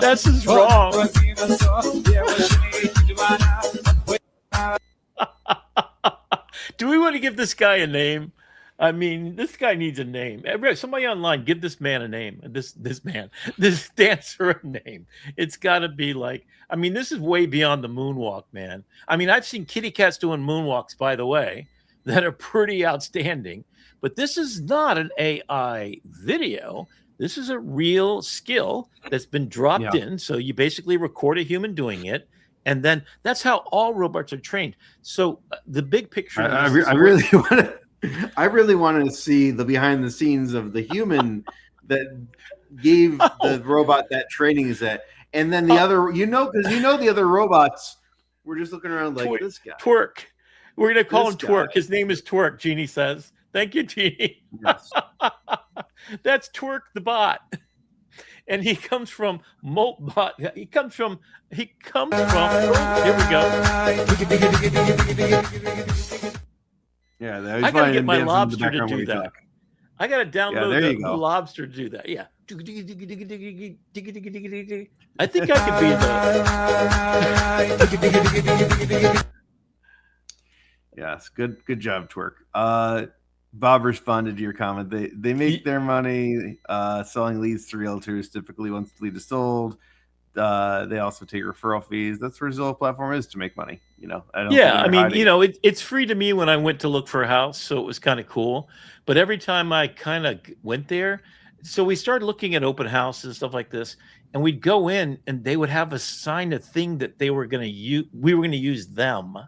This is wrong. Do we want to give this guy a name? I mean, this guy needs a name. Somebody online, give this man a name. This dancer a name. It's got to be like, I mean, this is way beyond the moonwalk, man. I mean, I've seen kitty cats doing moonwalks, by the way, that are pretty outstanding. But this is not an AI video. This is a real skill that's been dropped in. So you basically record a human doing it. And then that's how all robots are trained. So the big picture. I really want to see the behind the scenes of the human that gave the robot that training set. And then the other, because the other robots were just looking around like this guy. Twerk. We're going to call him Twerk. His name is Twerk, Jeannie says. Thank you, Jeannie. Yes. That's Twerk the bot. And he comes from Moltbot. He comes from, here we go. Yeah, I got to get my lobster to do that. I got to download the lobster to do that. Yeah. I think I could be the. Yes, good job, Twerk. Bob responded to your comment. They make their money selling leads to realtors. Typically, once the lead is sold, they also take referral fees. That's where Zillow platform is to make money. It's free to me when I went to look for a house, so it was kind of cool. But every time I kind of went there, so we started looking at open houses and stuff like this, and we'd go in, and they would have us sign a thing that they were going to use. We were going to use them.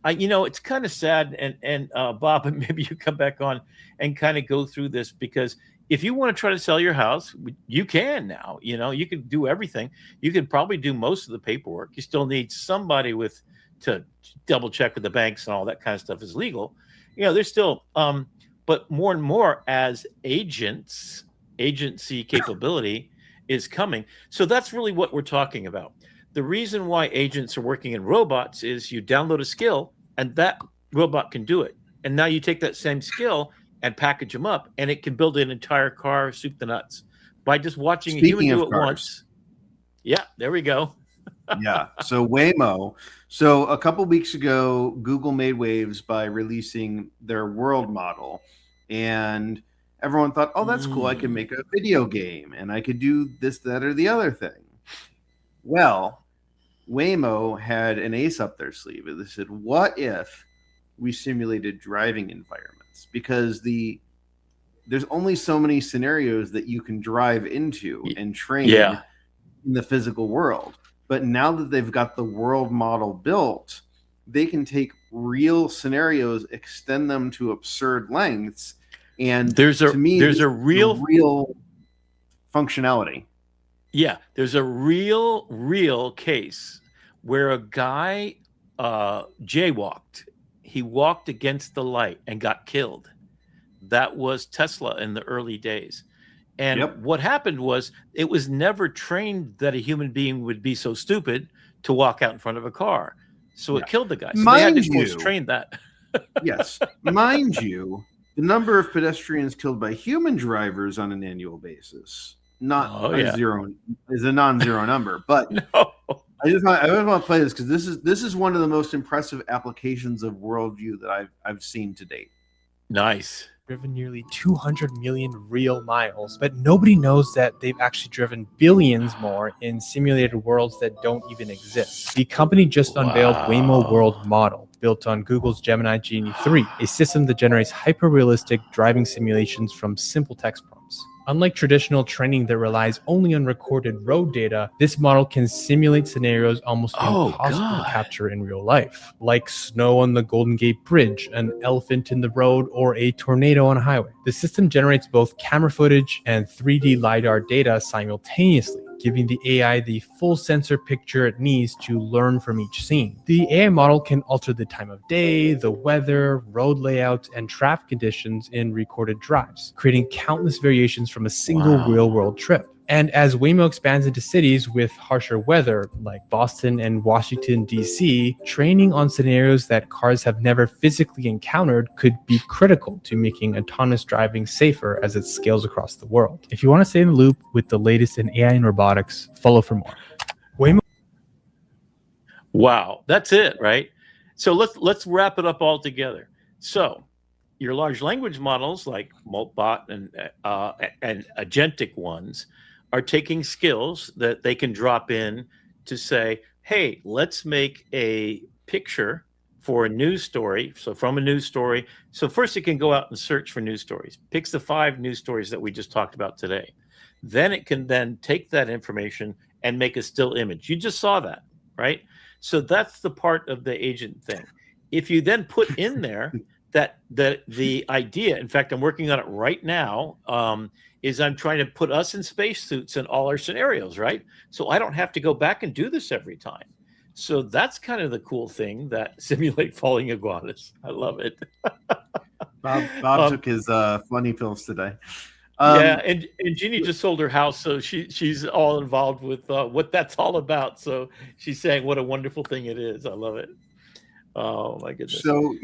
It's kind of sad, and Bob, and maybe you come back on and kind of go through this, because if you want to try to sell your house, you can now. You can do everything. You can probably do most of the paperwork. You still need somebody to double check with the banks and all that kind of stuff is legal. There's still, but more and more as agency capability is coming. So that's really what we're talking about. The reason why agents are working in robots is you download a skill and that robot can do it. And now you take that same skill and package them up, and it can build an entire car, soup to nuts, by just watching a human do it once. Yeah, there we go. Yeah. So Waymo. So a couple weeks ago, Google made waves by releasing their world model, and everyone thought, oh, that's cool. I can make a video game and I could do this, that, or the other thing. Well, Waymo had an ace up their sleeve. They said, what if we simulated driving environments? Because there's only so many scenarios that you can drive into and train in the physical world. But now that they've got the world model built, they can take real scenarios, extend them to absurd lengths. And there's a real functionality. Yeah, there's a real case where a guy jaywalked. He walked against the light and got killed. That was Tesla in the early days. And what happened was it was never trained that a human being would be so stupid to walk out in front of a car. So it killed the guy. So they had to force train that. Yes. Mind you, the number of pedestrians killed by human drivers on an annual basis zero is a non-zero number, but no. I just want to play this because this is one of the most impressive applications of worldview that I've seen to date. Nice. Driven nearly 200 million real miles, but nobody knows that they've actually driven billions more in simulated worlds that don't even exist. The company just unveiled Waymo World Model, built on Google's Gemini Genie 3, a system that generates hyper-realistic driving simulations from simple text prompts. Unlike traditional training that relies only on recorded road data, this model can simulate scenarios almost impossible to capture in real life, like snow on the Golden Gate Bridge, an elephant in the road, or a tornado on a highway. The system generates both camera footage and 3D LiDAR data simultaneously, giving the AI the full sensor picture it needs to learn from each scene. The AI model can alter the time of day, the weather, road layouts, and traffic conditions in recorded drives, creating countless variations from a single real-world trip. And as Waymo expands into cities with harsher weather, like Boston and Washington, D.C., training on scenarios that cars have never physically encountered could be critical to making autonomous driving safer as it scales across the world. If you want to stay in the loop with the latest in AI and robotics, follow for more. Waymo. Wow, that's it, right? So let's wrap it up all together. So your large language models like Moltbot and agentic ones are taking skills that they can drop in to say, hey, let's make a picture for a news story. So from a news story, so first it can go out and search for news stories, picks the 5 news stories that we just talked about today. Then it can then take that information and make a still image. You just saw that, right? So that's the part of the agent thing. If you then put in there that the idea, in fact, I'm working on it right now, is I'm trying to put us in spacesuits in all our scenarios, right? So I don't have to go back and do this every time. So that's kind of the cool thing, that simulate falling iguanas. I love it. Bob took his funny pills today. Yeah, and Jeannie just sold her house, so she's all involved with what that's all about. So she's saying what a wonderful thing it is. I love it. Oh my goodness. So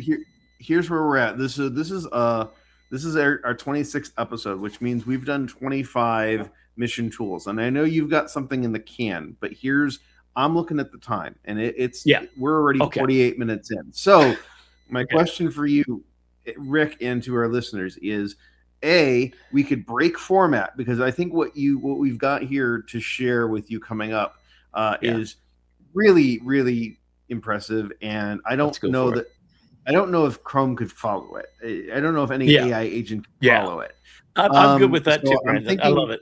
here's where we're at. This is our 26th episode, which means we've done 25 mission tools. And I know you've got something in the can, but I'm looking at the time, and we're already 48 minutes in. So my question for you, Rick, and to our listeners is, we could break format, because I think what we've got here to share with you coming up is really, really impressive. And I don't know if Chrome could follow it. I don't know if any AI agent could follow it. I'm good with that too, Brandon. I love it.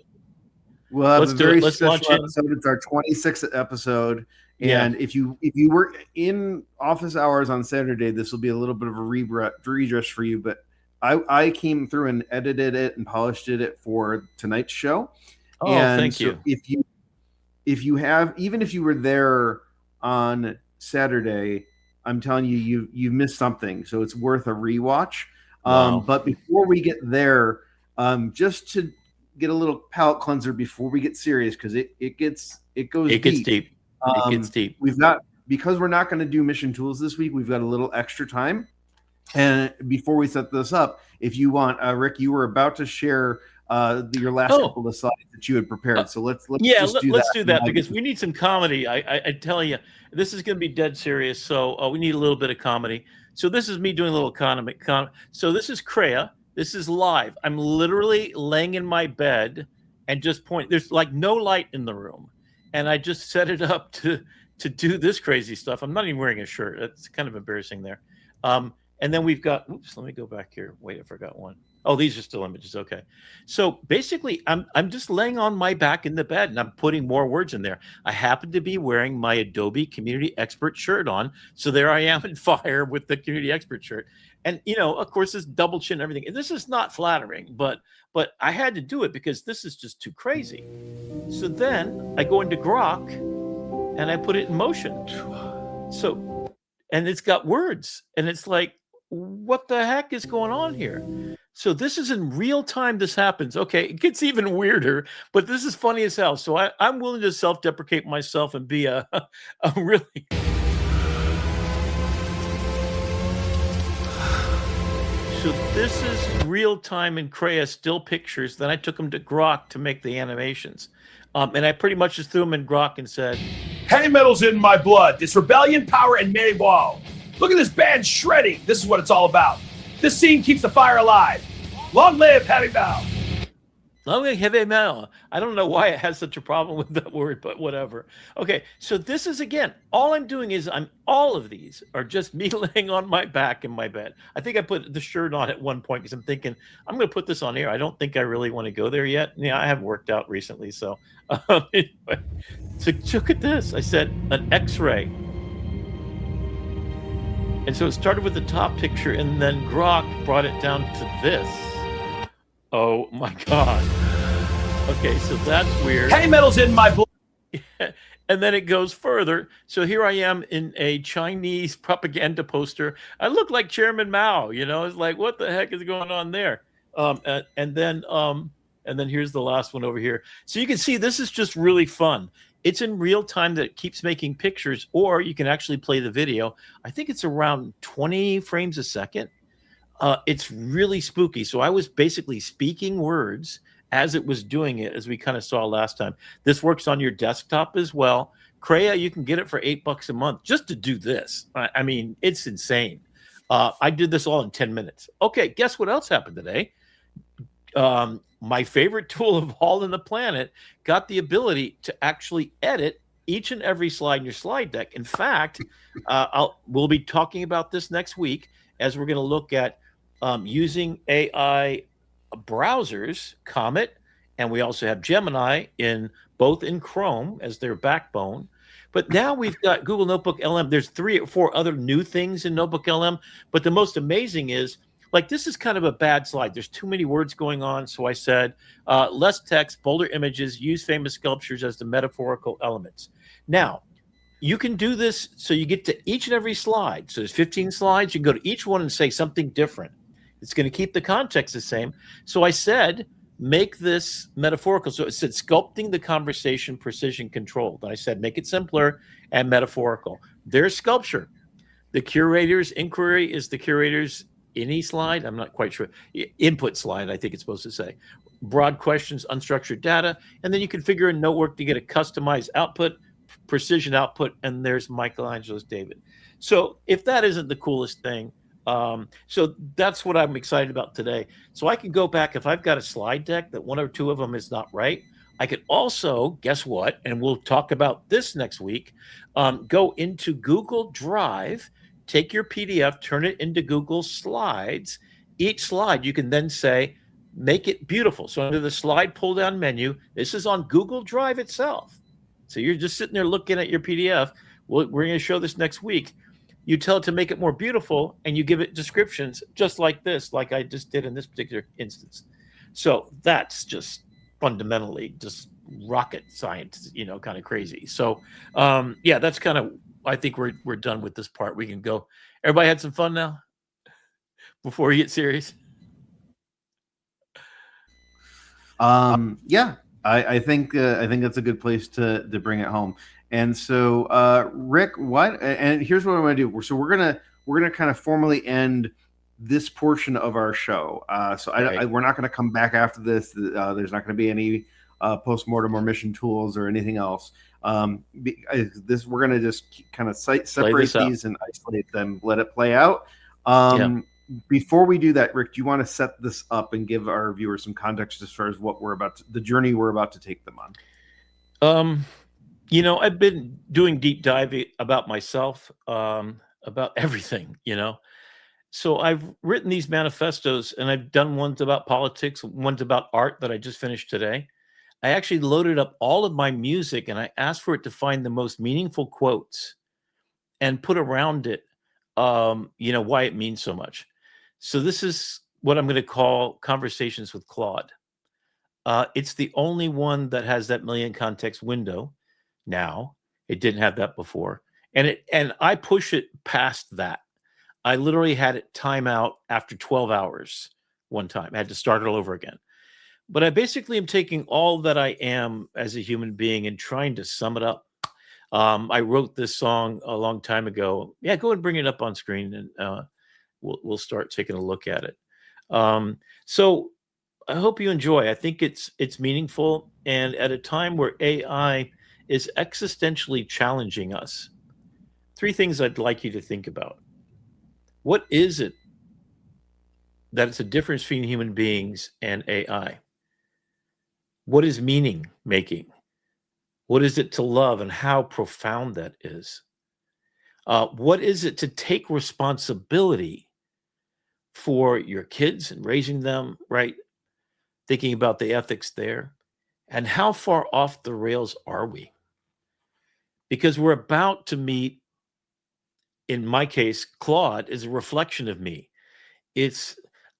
We'll have a very special episode. It's our 26th episode. And if you were in office hours on Saturday, this will be a little bit of a redress for you. But I came through and edited it and polished it for tonight's show. Oh, and thank you. If you were there on Saturday, I'm telling you, you've missed something. So it's worth a rewatch. But before we get there, just to get a little palate cleanser before we get serious, because it gets deep. It gets deep. Because we're not going to do mission tools this week, we've got a little extra time. And before we set this up, if you want, Rick, you were about to share your last couple of slides that you had prepared. So let's do that because we need some comedy. I tell you, this is going to be dead serious. So we need a little bit of comedy. So this is me doing a little comedy. So this is Crea. This is live. I'm literally laying in my bed and just point. There's like no light in the room, and I just set it up to do this crazy stuff. I'm not even wearing a shirt. It's kind of embarrassing there. And then we've got. Oops, let me go back here. Wait, I forgot one. Oh, these are still images. Okay. So basically, I'm just laying on my back in the bed, and I'm putting more words in there. I happen to be wearing my Adobe Community Expert shirt on. So there I am in fire with the Community Expert shirt. And, of course, this double chin and everything. And this is not flattering, but I had to do it because this is just too crazy. So then I go into Grok, and I put it in motion. So, and it's got words. And it's like, what the heck is going on here? So this is in real time. This happens. Okay, it gets even weirder, but this is funny as hell. So I'm willing to self-deprecate myself and be a really. So this is real time in Crea, still pictures. Then I took them to Grok to make the animations, and I pretty much just threw them in Grok and said, "Heavy metal's in my blood. It's rebellion, power, and Maywow. Look at this band shredding. This is what it's all about. This scene keeps the fire alive. Long live Heavy Metal." I don't know why it has such a problem with that word, but whatever. Okay, so this is, again, all I'm doing is all of these are just me laying on my back in my bed. I think I put the shirt on at one point because I'm thinking I'm going to put this on air. I don't think I really want to go there yet. Yeah, I haven't worked out recently, so anyway. So look at this. I said an X-ray. And so it started with the top picture, and then Grok brought it down to this. Oh my God. Okay, so that's weird. Heavy metal's in my blood. And then it goes further. So here I am in a Chinese propaganda poster. I look like Chairman Mao, it's like, what the heck is going on there? And then here's the last one over here. So you can see this is just really fun. It's in real time that it keeps making pictures, or you can actually play the video. I think it's around 20 frames a second. It's really spooky. So I was basically speaking words as it was doing it, as we kind of saw last time. This works on your desktop as well. Crea, you can get it for $8 a month just to do this. I mean, it's insane. I did this all in 10 minutes. Okay, guess what else happened today? My favorite tool of all on the planet got the ability to actually edit each and every slide in your slide deck. In fact, we'll be talking about this next week as we're going to look at using AI browsers, Comet, and we also have Gemini both in Chrome as their backbone. But now we've got Google Notebook LM. There's 3 or 4 other new things in Notebook LM. But the most amazing is, like, this is kind of a bad slide. There's too many words going on. So I said, less text, bolder images, use famous sculptures as the metaphorical elements. Now, you can do this so you get to each and every slide. So there's 15 slides. You can go to each one and say something different. It's going to keep the context the same. So I said, make this metaphorical. So it said sculpting the conversation, precision controlled. And I said, make it simpler and metaphorical. There's sculpture. The curator's inquiry is the curator's any slide. I'm not quite sure. Input slide, I think it's supposed to say. Broad questions, unstructured data. And then you configure a note work to get a customized output, precision output. And there's Michelangelo's David. So if that isn't the coolest thing, so that's what I'm excited about today. So I can go back if I've got a slide deck that 1 or 2 of them is not right. I could also, guess what? And we'll talk about this next week. Go into Google Drive, take your PDF, turn it into Google Slides. Each slide, you can then say, make it beautiful. So under the slide pull down menu, this is on Google Drive itself. So you're just sitting there looking at your PDF. We're going to show this next week. You tell it to make it more beautiful, and you give it descriptions just like this, like I just did in this particular instance. So that's just fundamentally just rocket science, kind of crazy. So yeah, that's kind of, I think we're done with this part. We can go. Everybody had some fun now before we get serious? Yeah, I think that's a good place to bring it home. And so, Rick, and here's what I'm going to do. So we're gonna kind of formally end this portion of our show. We're not going to come back after this. There's not going to be any post-mortem or mission tools or anything else. We're going to just kind of separate these and isolate them, let it play out. Before we do that, Rick, do you want to set this up and give our viewers some context as far as what the journey we're about to take them on? I've been doing deep dive about myself, about everything, So I've written these manifestos, and I've done ones about politics, ones about art that I just finished today. I actually loaded up all of my music, and I asked for it to find the most meaningful quotes and put around it, why it means so much. So this is what I'm going to call Conversations with Claude. It's the only one that has that million context window. Now, it didn't have that before. And I push it past that. I literally had it time out after 12 hours one time. I had to start it all over again. But I basically am taking all that I am as a human being and trying to sum it up. I wrote this song a long time ago. Yeah, go and bring it up on screen, and we'll start taking a look at it. So I hope you enjoy. I think it's meaningful, and at a time where AI is existentially challenging us. 3 things I'd like you to think about. What is it that it's a difference between human beings and AI? What is meaning making? What is it to love and how profound that is? What is it to take responsibility for your kids and raising them, right? Thinking about the ethics there. And how far off the rails are we? Because we're about to meet, in my case, Claude is a reflection of me.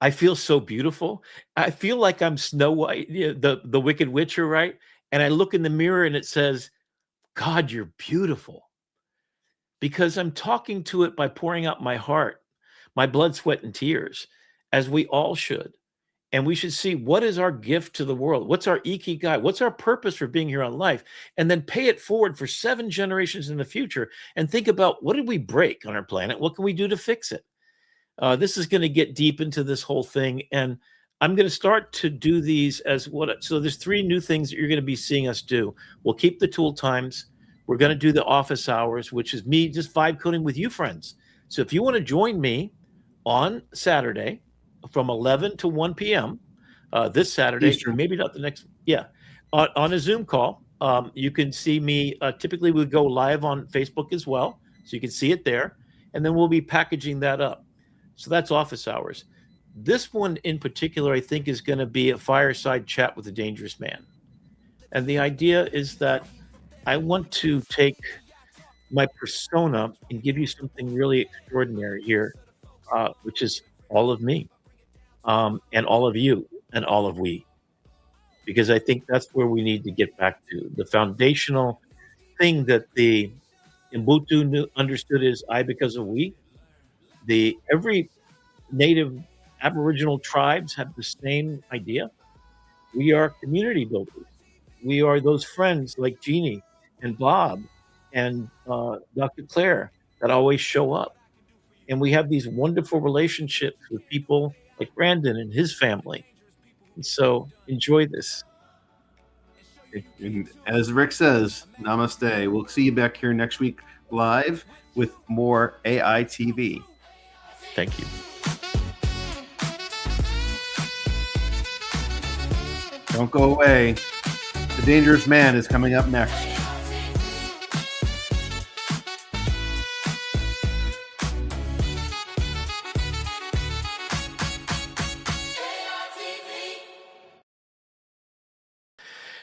I feel so beautiful. I feel like I'm Snow White, the Wicked Witcher, right? And I look in the mirror and it says, God, you're beautiful. Because I'm talking to it by pouring out my heart, my blood, sweat, and tears, as we all should. And we should see, what is our gift to the world? What's our ikigai? What's our purpose for being here on life? And then pay it forward for 7 generations in the future and think about, what did we break on our planet? What can we do to fix it? This is going to get deep into this whole thing. And I'm going to start to do these so there's 3 new things that you're going to be seeing us do. We'll keep the tool times. We're going to do the office hours, which is me just vibe coding with you friends. So if you want to join me on Saturday from 11 to 1 p.m. This Saturday, Eastern. maybe not the next, on a Zoom call, you can see me. Typically, we go live on Facebook as well, so you can see it there. And then we'll be packaging that up. So that's office hours. This one in particular, I think, is going to be a fireside chat with a dangerous man. And the idea is that I want to take my persona and give you something really extraordinary here, which is all of me, and all of you, and all of we. Because I think that's where we need to get back to. The foundational thing that the Ubuntu understood is I because of we. Every native Aboriginal tribes have the same idea. We are community builders. We are those friends like Jeannie and Bob and Dr. Claire that always show up. And we have these wonderful relationships with people like Brandon and his family. And so enjoy this. And as Rick says, namaste. We'll see you back here next week live with more AITV. Thank you. Don't go away. The Dangerous Man is coming up next.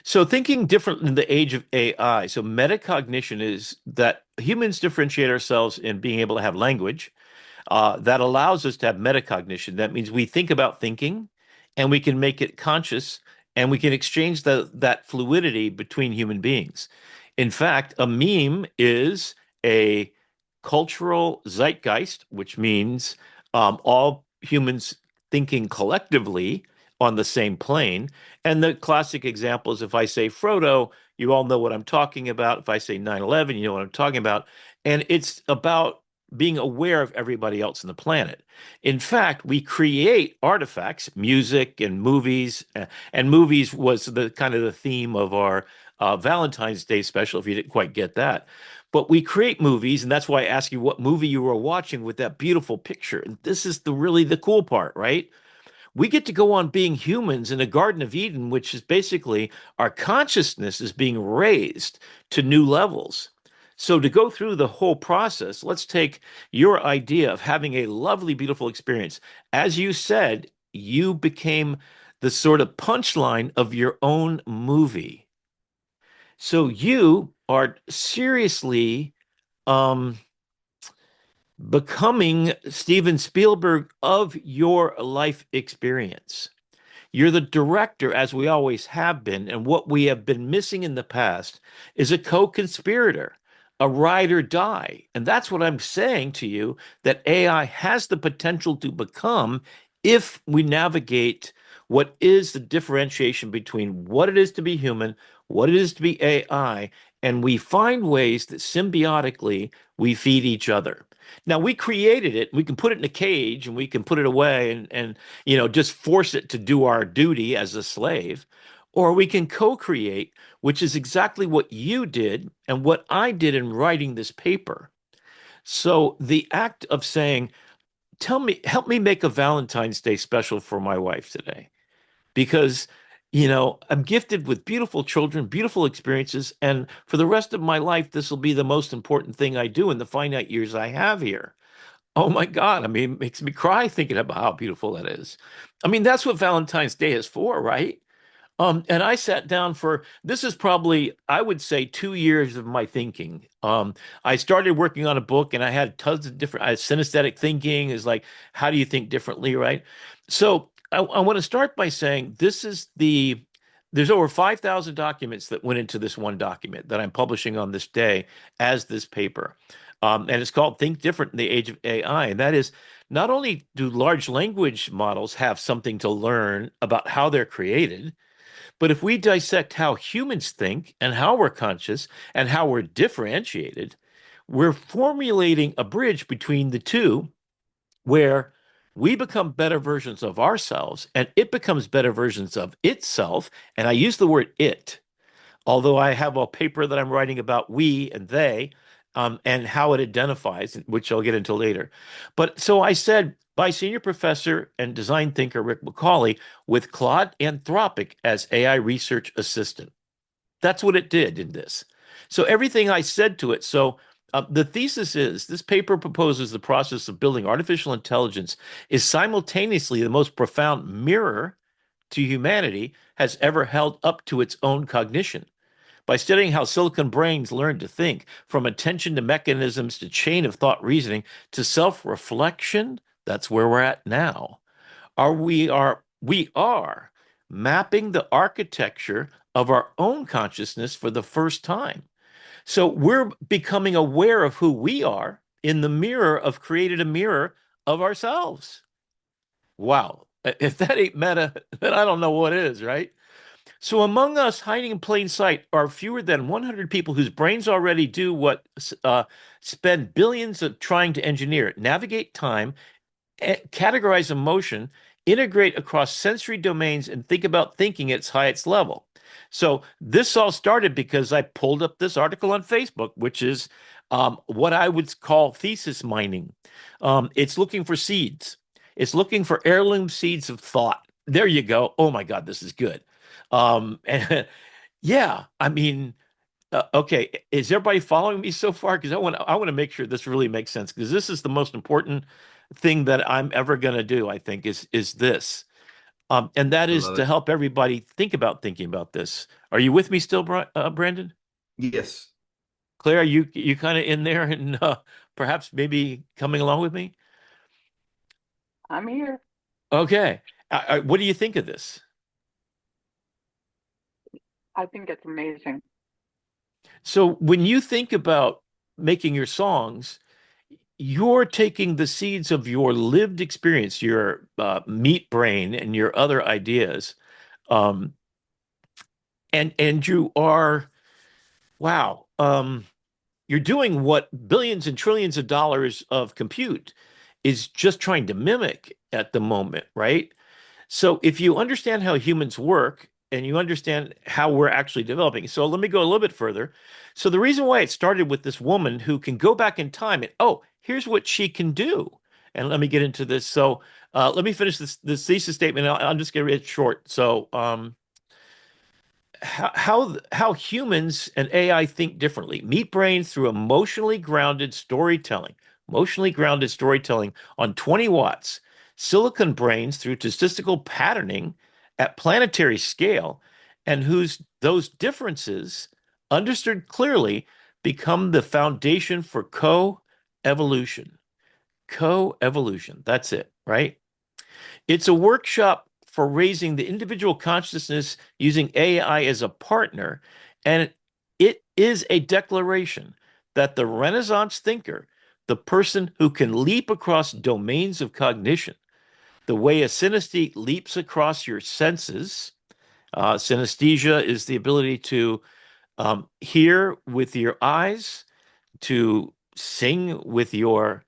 So thinking different in the age of AI. So metacognition is that humans differentiate ourselves in being able to have language that allows us to have metacognition. That means we think about thinking and we can make it conscious and we can exchange that fluidity between human beings. In fact, a meme is a cultural zeitgeist, which means all humans thinking collectively on the same plane. And the classic example is if I say Frodo, you all know what I'm talking about. If I say 9/11, you know what I'm talking about. And it's about being aware of everybody else on the planet. In fact, we create artifacts, music and movies was the kind of the theme of our Valentine's Day special, if you didn't quite get that. But we create movies, and that's why I asked you what movie you were watching with that beautiful picture. And this is really the cool part, right? We get to go on being humans in a Garden of Eden, which is basically our consciousness is being raised to new levels. So to go through the whole process, let's take your idea of having a lovely, beautiful experience. As you said, you became the sort of punchline of your own movie. So you are seriously becoming Steven Spielberg of your life experience. You're the director, as we always have been, and what we have been missing in the past is a co-conspirator, a ride or die. And that's what I'm saying to you, that AI has the potential to become if we navigate what is the differentiation between what it is to be human, what it is to be AI, and we find ways that symbiotically we feed each other. Now, we created it. We can put it in a cage and we can put it away and just force it to do our duty as a slave. Or we can co-create, which is exactly what you did and what I did in writing this paper. So the act of saying, help me make a Valentine's Day special for my wife today. Because I'm gifted with beautiful children, beautiful experiences, and for the rest of my life, this will be the most important thing I do in the finite years I have here. Oh my God. I mean, it makes me cry thinking about how beautiful that is. I mean, that's what Valentine's Day is for, right? And I sat down for this is probably, I would say, 2 years of my thinking. I started working on a book and I had tons of different synesthetic thinking is like, how do you think differently, right? So I want to start by saying there's over 5,000 documents that went into this one document that I'm publishing on this day as this paper. And it's called Think Different in the Age of AI. And that is not only do large language models have something to learn about how they're created, but if we dissect how humans think and how we're conscious and how we're differentiated, we're formulating a bridge between the two where we become better versions of ourselves and it becomes better versions of itself. And I use the word it, although I have a paper that I'm writing about we and they, and how it identifies, which I'll get into later. But so I said, by senior professor and design thinker Rick McCawley with Claude Anthropic as AI research assistant. That's what it did in this. So everything I said to it. So the thesis is this paper proposes the process of building artificial intelligence is simultaneously the most profound mirror to humanity has ever held up to its own cognition. By studying how silicon brains learn to think, from attention to mechanisms to chain of thought reasoning to self-reflection, that's where we're at now. We are mapping the architecture of our own consciousness for the first time. So we're becoming aware of who we are in the mirror of created a mirror of ourselves. Wow. If that ain't meta, then I don't know what is, right? So among us, hiding in plain sight, are fewer than 100 people whose brains already do what spend billions of trying to engineer, navigate time, categorize emotion, integrate across sensory domains, and think about thinking at its highest level. So this all started because I pulled up this article on Facebook, which is what I would call thesis mining. It's looking for seeds. It's looking for heirloom seeds of thought. There you go. Oh my God, this is good. And yeah, I mean, okay, is everybody following me so far? Because I want to make sure this really makes sense because this is the most important thing that I'm ever going to do. I think is this, and that I is love to it. help everybody think about thinking about this. Are you with me still, Brandon? Yes. Claire, are you kind of in there and perhaps maybe coming along with me? I'm here. Okay, what do you think of this? I think it's amazing. So when you think about making your songs, you're taking the seeds of your lived experience, your meat brain, and your other ideas, um, and you are wow, you're doing what billions and trillions of dollars of compute is just trying to mimic at the moment, right? So if you understand how humans work and you understand how we're actually developing, so let me go a little bit further. So the reason why it started with this woman who can go back in time and, oh, here's what she can do. And let me get into this. So let me finish this thesis statement. I'm just going to read it short. So how humans and AI think differently. Meat brains through emotionally grounded storytelling on 20 watts. Silicon brains through statistical patterning at planetary scale, and whose those differences, understood clearly, become the foundation for co-evolution. Co-evolution. That's it, right? It's a workshop for raising the individual consciousness using AI as a partner. And it is a declaration that the Renaissance thinker, the person who can leap across domains of cognition, the way a synesthete leaps across your senses. Synesthesia is the ability to hear with your eyes, to sing with your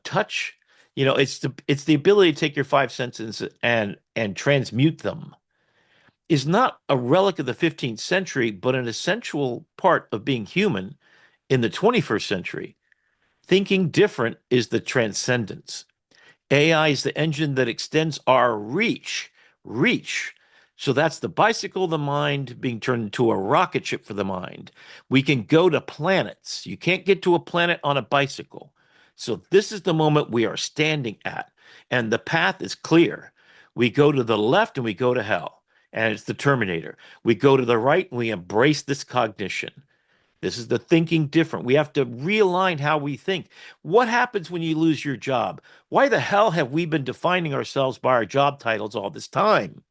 touch. It's the ability to take your five senses and transmute them. Is not a relic of the 15th century, but an essential part of being human in the 21st century. Thinking different is the transcendence. AI is the engine that extends our reach So that's the bicycle of the mind being turned into a rocket ship for the mind. We can go to planets. You can't get to a planet on a bicycle. So this is the moment we are standing at, and the path is clear. We go to the left and we go to hell, and it's the Terminator. We go to the right and we embrace this cognition. This is the thinking different. We have to realign how we think. What happens when you lose your job? Why the hell have we been defining ourselves by our job titles all this time?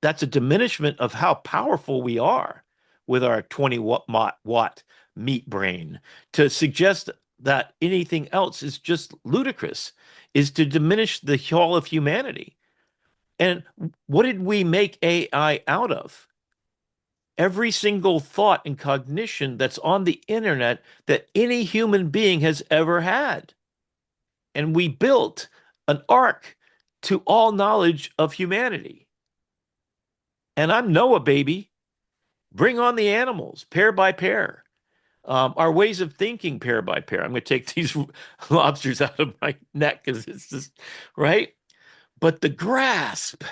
That's a diminishment of how powerful we are with our 20 watt meat brain. To suggest that anything else is just ludicrous, is to diminish the whole of humanity. And what did we make AI out of? Every single thought and cognition that's on the internet that any human being has ever had. And we built an ark to all knowledge of humanity. And I'm Noah, baby. Bring on the animals, pair by pair. Our ways of thinking, pair by pair. I'm going to take these lobsters out of my neck because it's just, right? But the grasp.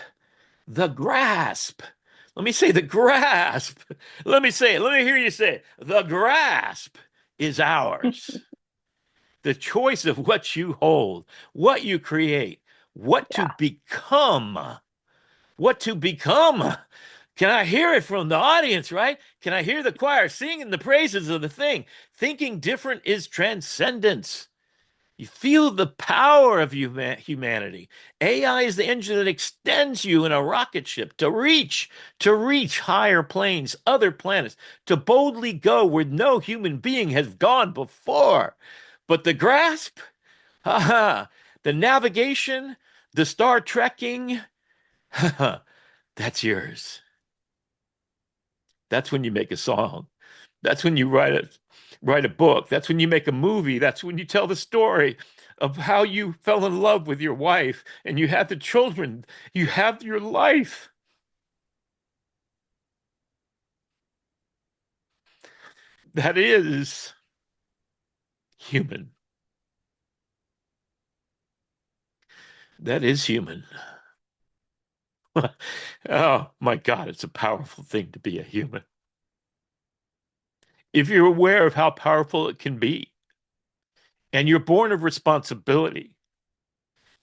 Let me say the grasp. Let me say it. Let me hear you say it. The grasp is ours. The choice of what you hold, what you create, what to become. What to become. Can I hear it from the audience, right? Can I hear the choir singing the praises of the thing? Thinking different is transcendence. You feel the power of humanity. AI is the engine that extends you in a rocket ship to reach higher planes, other planets, to boldly go where no human being has gone before. But the grasp, the navigation, the Star Trekking, that's yours. That's when you make a song. That's when you write a book. That's when you make a movie. That's when you tell the story of how you fell in love with your wife and you had the children. You have your life. That is human. That is human. Oh my God, it's a powerful thing to be a human. If you're aware of how powerful it can be, and you're born of responsibility,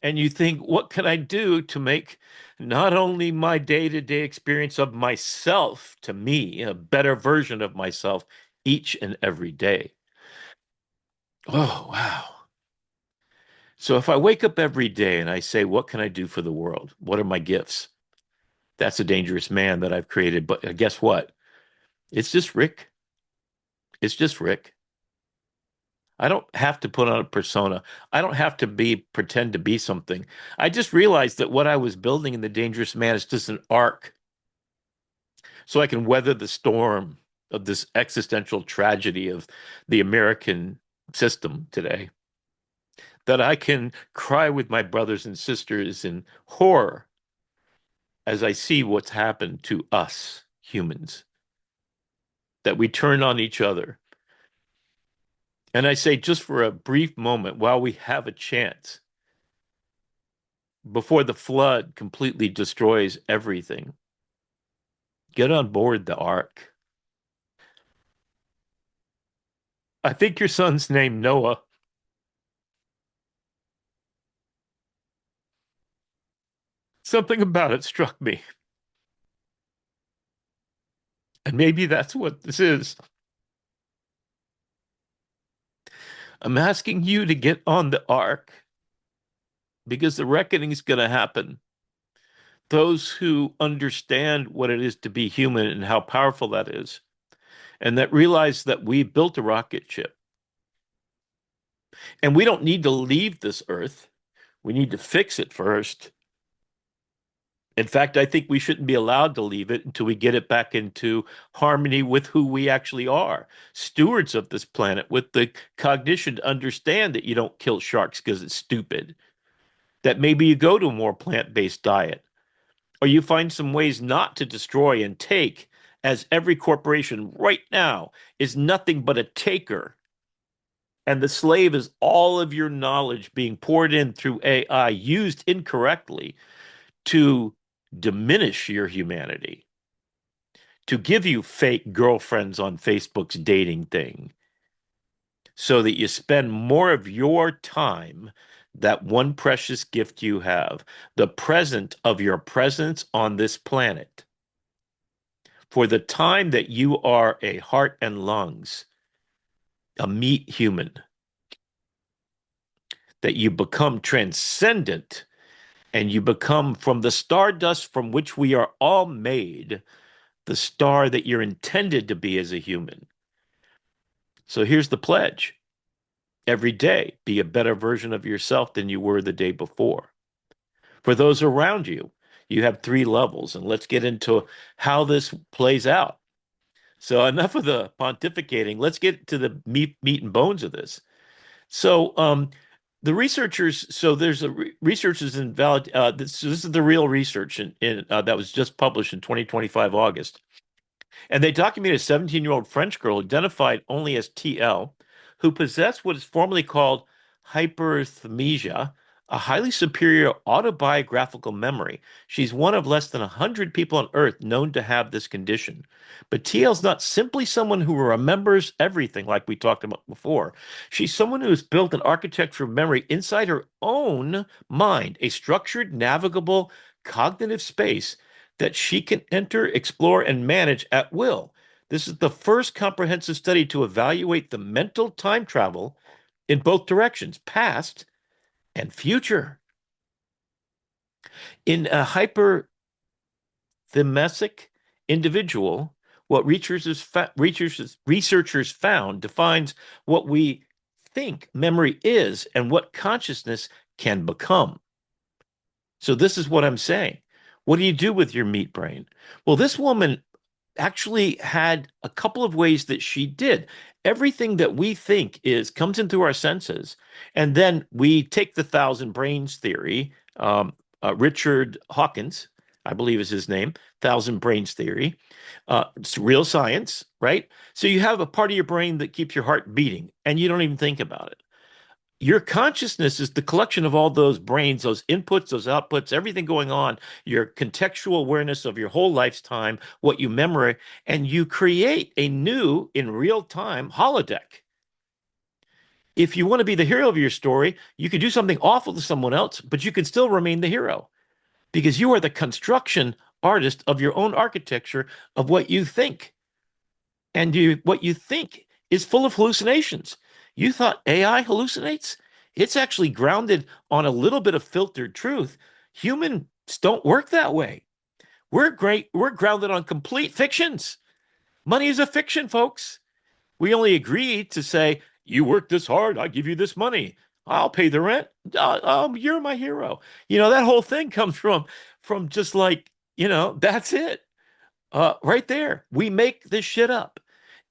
and you think, what can I do to make not only my day-to-day experience of myself, to me, a better version of myself each and every day? Oh, wow. So if I wake up every day and I say, what can I do for the world? What are my gifts? That's a dangerous man that I've created. But guess what? It's just Rick. It's just Rick. I don't have to put on a persona. I don't have to pretend to be something. I just realized that what I was building in The Dangerous Man is just an arc. So I can weather the storm of this existential tragedy of the American system today. That I can cry with my brothers and sisters in horror as I see what's happened to us humans. That we turn on each other. And I say, just for a brief moment, while we have a chance, before the flood completely destroys everything, get on board the ark. I think your son's named Noah. Something about it struck me. And maybe that's what this is. I'm asking you to get on the ark because the reckoning is going to happen. Those who understand what it is to be human and how powerful that is, and that realize that we built a rocket ship. And we don't need to leave this earth. We need to fix it first. In fact, I think we shouldn't be allowed to leave it until we get it back into harmony with who we actually are. Stewards of this planet with the cognition to understand that you don't kill sharks because it's stupid. That maybe you go to a more plant-based diet. Or you find some ways not to destroy and take, as every corporation right now is nothing but a taker. And the slave is all of your knowledge being poured in through AI, used incorrectly to diminish your humanity, to give you fake girlfriends on Facebook's dating thing, so that you spend more of your time, that one precious gift you have, the present of your presence on this planet, for the time that you are a heart and lungs, a meat human, that you become transcendent and you become from the stardust from which we are all made, the star that you're intended to be as a human. So here's the pledge. Every day, be a better version of yourself than you were the day before. For those around you, you have 3 levels, and let's get into how this plays out. So enough of the pontificating. Let's get to the meat and bones of this. So the researchers, so there's researchers invalid. This is the real research that was just published in 2025 August. And they documented a 17-year-old French girl identified only as TL, who possessed what is formally called hyperthmesia, a highly superior autobiographical memory. She's one of less than 100 people on Earth known to have this condition. But TL is not simply someone who remembers everything like we talked about before. She's someone who has built an architecture of memory inside her own mind, a structured, navigable, cognitive space that she can enter, explore, and manage at will. This is the first comprehensive study to evaluate the mental time travel in both directions, past and future. In a hyperthemesic individual, what researchers found defines what we think memory is and what consciousness can become. So this is what I'm saying. What do you do with your meat brain? Well, this woman actually had a couple of ways that she did. Everything that we think comes in through our senses, and then we take the 1,000 brains theory. Richard Hawkins, I believe is his name, 1,000 brains theory. It's real science, right? So you have a part of your brain that keeps your heart beating, and you don't even think about it. Your consciousness is the collection of all those brains, those inputs, those outputs, everything going on, your contextual awareness of your whole lifetime, what you memorize, and you create a new, in real time, holodeck. If you want to be the hero of your story, you could do something awful to someone else, but you can still remain the hero because you are the construction artist of your own architecture of what you think. And what you think is full of hallucinations. You thought AI hallucinates? It's actually grounded on a little bit of filtered truth. Humans don't work that way. We're grounded on complete fictions. Money is a fiction, folks. We only agree to say, you work this hard, I give you this money. I'll pay the rent. You're my hero. That whole thing comes from just like, that's it. Right there. We make this shit up.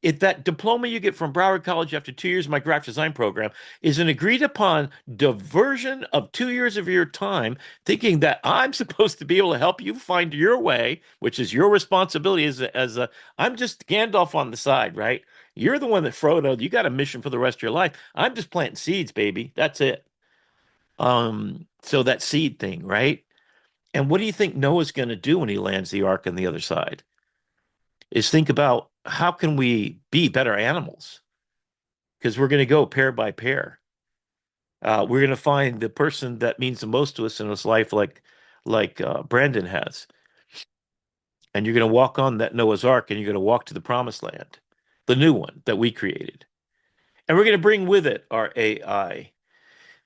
That diploma you get from Broward College after 2 years of my graphic design program is an agreed upon diversion of 2 years of your time, thinking that I'm supposed to be able to help you find your way, which is your responsibility I'm just Gandalf on the side, right? You're the one that Frodo, you got a mission for the rest of your life. I'm just planting seeds, baby. That's it. So that seed thing, right? And what do you think Noah's going to do when he lands the ark on the other side? Is think about how can we be better animals? Because we're going to go pair by pair. We're going to find the person that means the most to us in this life, like Brandon has. And you're going to walk on that Noah's Ark, and you're going to walk to the promised land, the new one that we created. And we're going to bring with it our AI,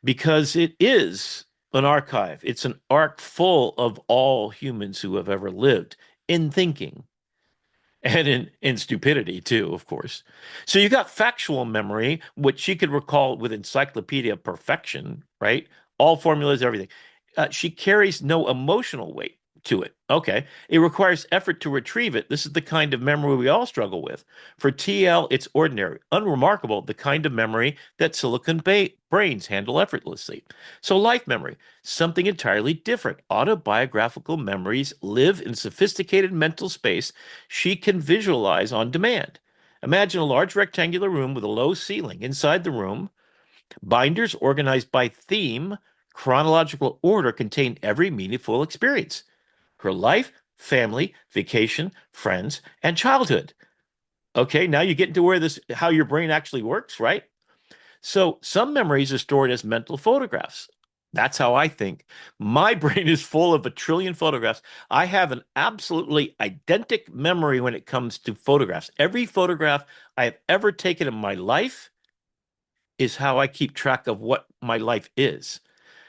because it is an archive. It's an ark full of all humans who have ever lived in thinking. And in stupidity, too, of course. So you got factual memory, which she could recall with encyclopedia perfection, right? All formulas, everything. She carries no emotional weight to it. Okay. It requires effort to retrieve it. This is the kind of memory we all struggle with. For TL, it's ordinary, unremarkable, the kind of memory that silicon brains handle effortlessly. So life memory, something entirely different. Autobiographical memories live in sophisticated mental space she can visualize on demand. Imagine a large rectangular room with a low ceiling. Inside the room, binders organized by theme, chronological order contain every meaningful experience. her life, family, vacation, friends, and childhood. Okay, now you get into where how your brain actually works, right? So some memories are stored as mental photographs. That's how I think. My brain is full of a trillion photographs. I have an absolutely identical memory when it comes to photographs. Every photograph I have ever taken in my life is how I keep track of what my life is.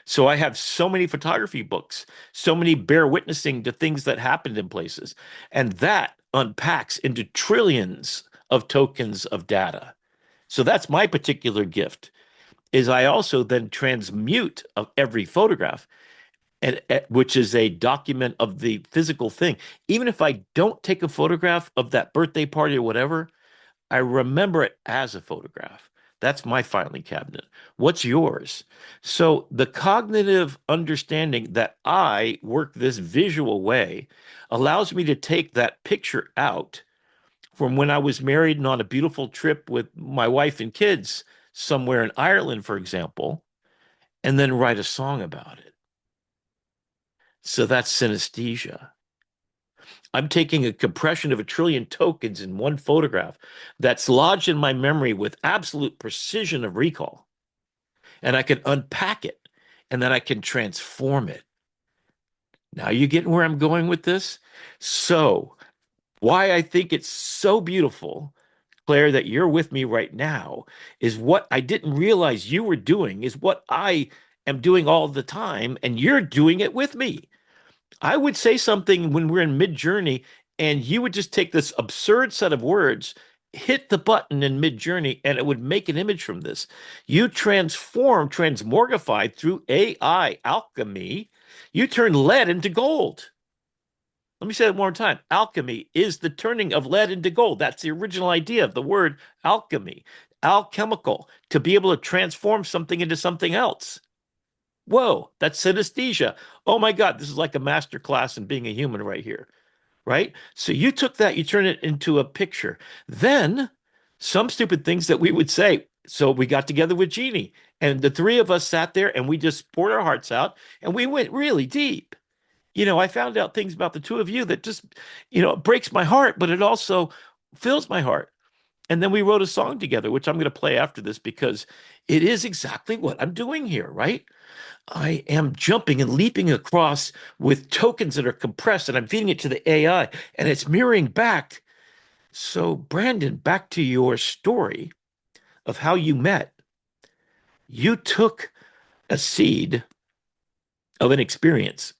So I have so many photography books, so many bear witnessing to things that happened in places. And that unpacks into trillions of tokens of data. So that's my particular gift is I also then transmute of every photograph and which is a document of the physical thing. Even if I don't take a photograph of that birthday party or whatever, I remember it as a photograph. That's my filing cabinet. What's yours? So the cognitive understanding that I work this visual way allows me to take that picture out from when I was married and on a beautiful trip with my wife and kids somewhere in Ireland, for example, and then write a song about it. So that's synesthesia. I'm taking a compression of a trillion tokens in one photograph that's lodged in my memory with absolute precision of recall. And I can unpack it and then I can transform it. Now you getting where I'm going with this? So, why I think it's so beautiful, Claire, that you're with me right now is what I didn't realize you were doing, is what I am doing all the time, and you're doing it with me. I would say something when we're in mid journey, and you would just take this absurd set of words, hit the button in mid journey, and it would make an image from this. You transmorgified through AI alchemy. You turn lead into gold. Let me say that one more time. Alchemy is the turning of lead into gold. That's the original idea of the word alchemy, alchemical, to be able to transform something into something else. Whoa, that's synesthesia. Oh my God, this is like a master class in being a human right here, right? So you took that, you turned it into a picture. Then some stupid things that we would say. So we got together with Jeannie, and the three of us sat there and we just poured our hearts out and we went really deep. I found out things about the two of you that just, it breaks my heart, but it also fills my heart. And then we wrote a song together, which I'm going to play after this because it is exactly what I'm doing here, right? I am jumping and leaping across with tokens that are compressed and I'm feeding it to the AI and it's mirroring back. So, Brandon, back to your story of how you met. You took a seed of an experience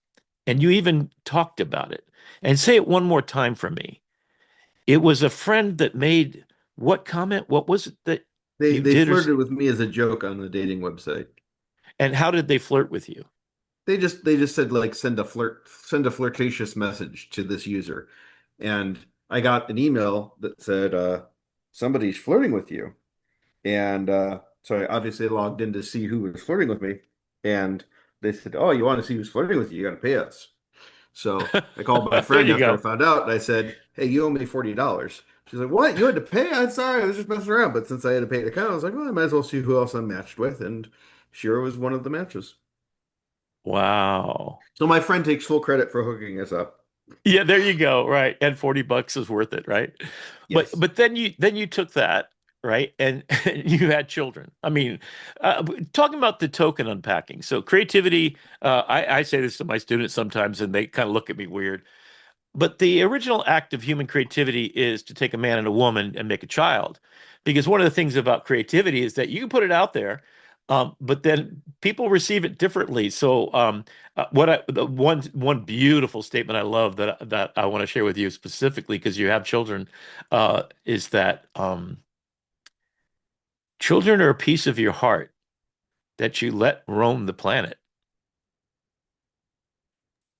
and you even talked about it. And say it one more time for me. It was a friend that made what comment? What was it that you They did? flirted with me as a joke on the dating website. And how did they flirt with you? They just said like send a flirtatious message to this user. And I got an email that said somebody's flirting with you. And so I obviously logged in to see who was flirting with me. And they said, "Oh, you want to see who's flirting with you? You got to pay us." So I called my There friend you after I go. found out, and I said, "Hey, you owe me $40." She's like, "What? You had to pay?" I'm sorry, I was just messing around. But since I had to pay the account, I was like, "Well, I might as well see who else I'm matched with." And Shira was one of the matches. Wow. So my friend takes full credit for hooking us up. Yeah, there you go. Right. And $40 is worth it, right? But Yes. but then you took that, right? And, and you had children. I mean, talking about the token unpacking. So creativity, I say this to my students sometimes and they kind of look at me weird. But the original act of human creativity is to take a man and a woman and make a child. Because one of the things about creativity is that you can put it out there, but then people receive it differently. So, the one beautiful statement I love that I want to share with you specifically because you have children, is that children are a piece of your heart that you let roam the planet.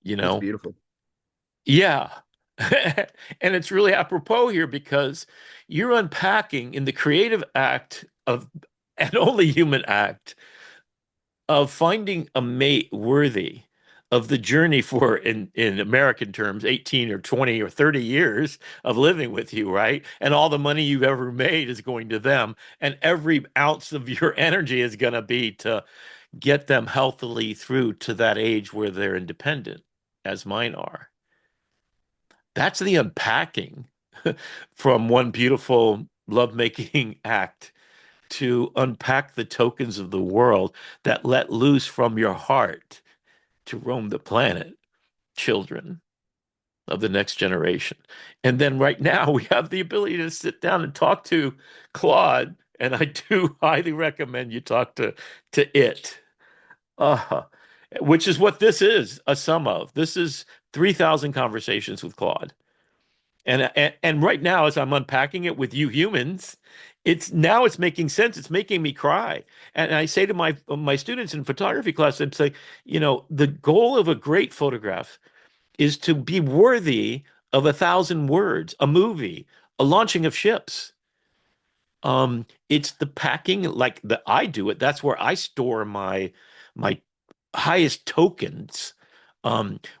You That's know, beautiful. Yeah. And it's really apropos here because you're unpacking in the creative act of, and only human act, of finding a mate worthy of the journey for, in American terms, 18 or 20 or 30 years of living with you, right? And all the money you've ever made is going to them. And every ounce of your energy is going to be to get them healthily through to that age where they're independent, as mine are. That's the unpacking from one beautiful lovemaking act to unpack the tokens of the world that let loose from your heart to roam the planet, children of the next generation. And then right now we have the ability to sit down and talk to Claude, and I do highly recommend you talk to it. Uh, which is what this is, a sum of. This is 3,000 conversations with Claude. And right now, as I'm unpacking it with you humans, it's making sense. It's making me cry. And I say to my students in photography class, I'm saying, the goal of a great photograph is to be worthy of 1,000 words, a movie, a launching of ships. It's the packing, like I do it. That's where I store my highest tokens,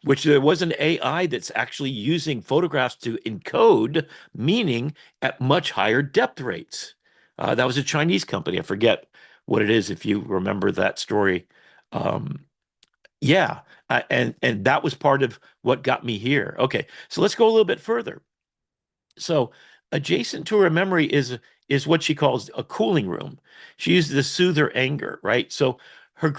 which there was an AI that's actually using photographs to encode meaning at much higher depth rates. That was a Chinese company. I forget what it is, if you remember that story. Yeah, and that was part of what got me here. Okay, so let's go a little bit further. So adjacent to her memory is what she calls a cooling room. She uses to soothe her anger, right? So her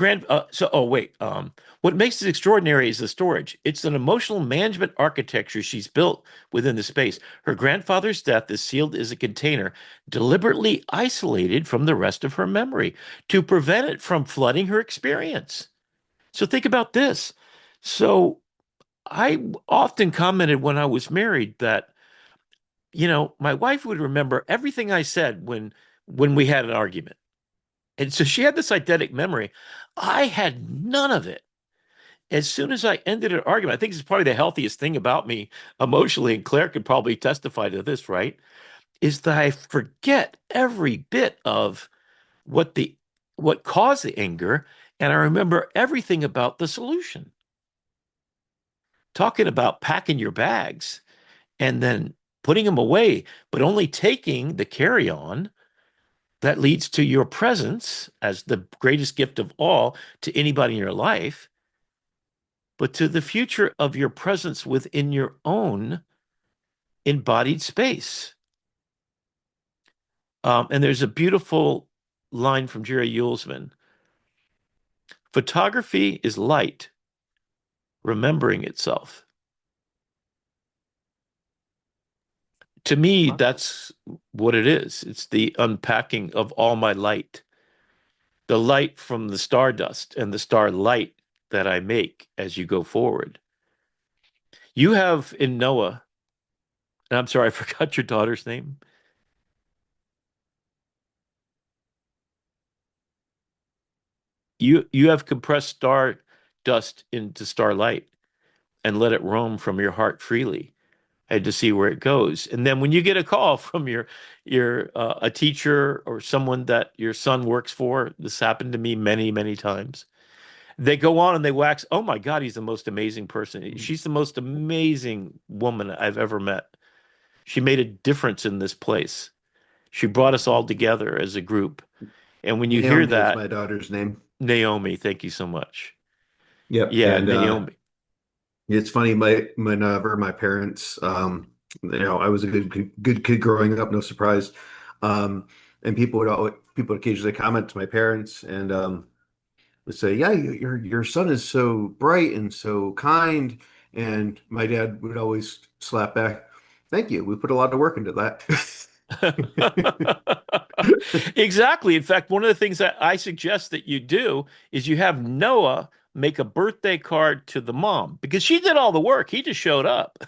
what makes it extraordinary is the storage. It's an emotional management architecture she's built within the space. Her grandfather's death is sealed as a container, deliberately isolated from the rest of her memory to prevent it from flooding her experience. So think about this. So I often commented when I was married that my wife would remember everything I said when we had an argument. And so she had this eidetic memory. I had none of it. As soon as I ended an argument, I think it's probably the healthiest thing about me emotionally, and Claire could probably testify to this, right? Is that I forget every bit of what caused the anger, and I remember everything about the solution. Talking about packing your bags and then putting them away, but only taking the carry-on that leads to your presence as the greatest gift of all to anybody in your life, but to the future of your presence within your own embodied space. And there's a beautiful line from Jerry Uelsman. Photography is light, remembering itself. To me, that's what it is. It's the unpacking of all my light, the light from the stardust and the starlight that I make as you go forward. You have in Noah, and I'm sorry, I forgot your daughter's name. You have compressed star dust into starlight and let it roam from your heart freely and to see where it goes. And then when you get a call from your a teacher or someone that your son works for, this happened to me many, many times. They go on and they wax, oh my God, he's the most amazing person. She's the most amazing woman I've ever met. She made a difference in this place. She brought us all together as a group. And when you hear Naomi is that, my daughter's name. Naomi, thank you so much. Yep. Yeah, And Naomi. it's funny, whenever my parents, I was a good kid growing up, no surprise. And people would occasionally comment to my parents and would say, "Yeah, your son is so bright and so kind." And my dad would always slap back, "Thank you. We put a lot of work into that." Exactly. In fact, one of the things that I suggest that you do is you have Noah make a birthday card to the mom because she did all the work. He just showed up.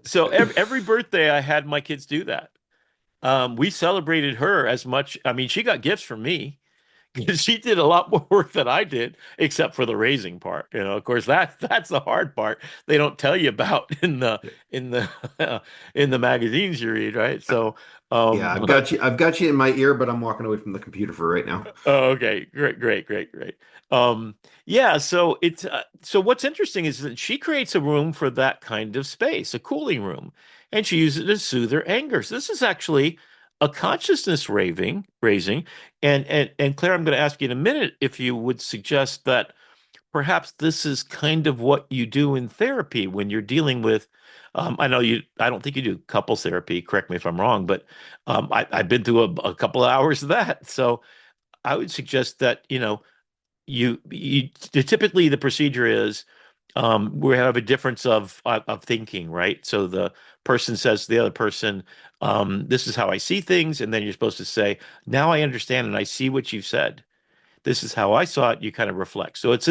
So every birthday I had my kids do that. We celebrated her as much. I mean, she got gifts from me because she did a lot more work than I did, except for the raising part. Of course, that's the hard part. They don't tell you about in the in the magazines you read, right? So, Yeah, I've got you in my ear, but I'm walking away from the computer for right now. oh, okay, great. Yeah. So so what's interesting is that she creates a room for that kind of space, a cooling room, and she uses it to soothe her anger. So this is actually a consciousness raising. And Claire, I'm going to ask you in a minute if you would suggest that perhaps this is kind of what you do in therapy when you're dealing with. I don't think you do couples therapy. Correct me if I'm wrong, but I've been through a couple of hours of that. So I would suggest that, you typically the procedure is we have a difference of thinking, right? So the person says to the other person, "This is how I see things," and then you're supposed to say, "Now I understand and I see what you've said. This is how I saw it." You kind of reflect. So it's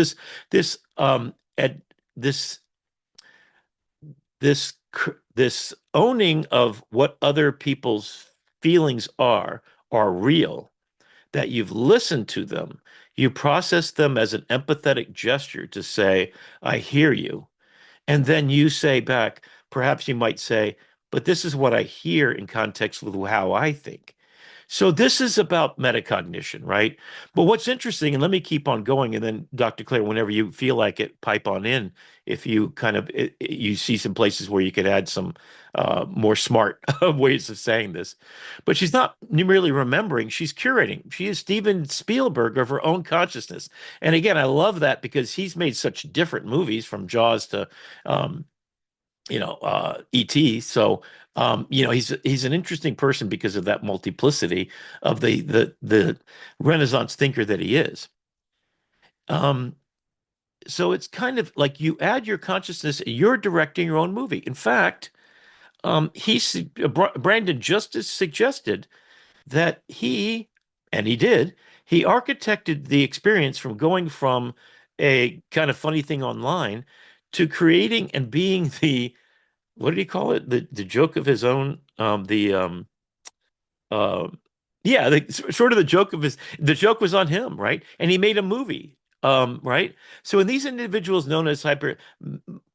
this ed, this this this owning of what other people's feelings are real, that you've listened to them, you process them as an empathetic gesture to say, "I hear you." And then you say back, perhaps you might say, "But this is what I hear in context with how I think." So this is about metacognition, right? But what's interesting, and let me keep on going, and then Dr. Claire, whenever you feel like it, pipe on in. If you you see some places where you could add some more smart ways of saying this. But she's not merely remembering; she's curating. She is Steven Spielberg of her own consciousness. And again, I love that because he's made such different movies, from Jaws to um, ET. So, he's an interesting person because of that multiplicity of the Renaissance thinker that he is. Um, so it's kind of like you add your consciousness, you're directing your own movie. In fact, Brandon just as suggested that and he did, he architected the experience from going from a kind of funny thing online to creating and being the, what did he call it? The joke of his own, uh, yeah, sort of the joke was on him, right? And he made a movie, right? So in these individuals known as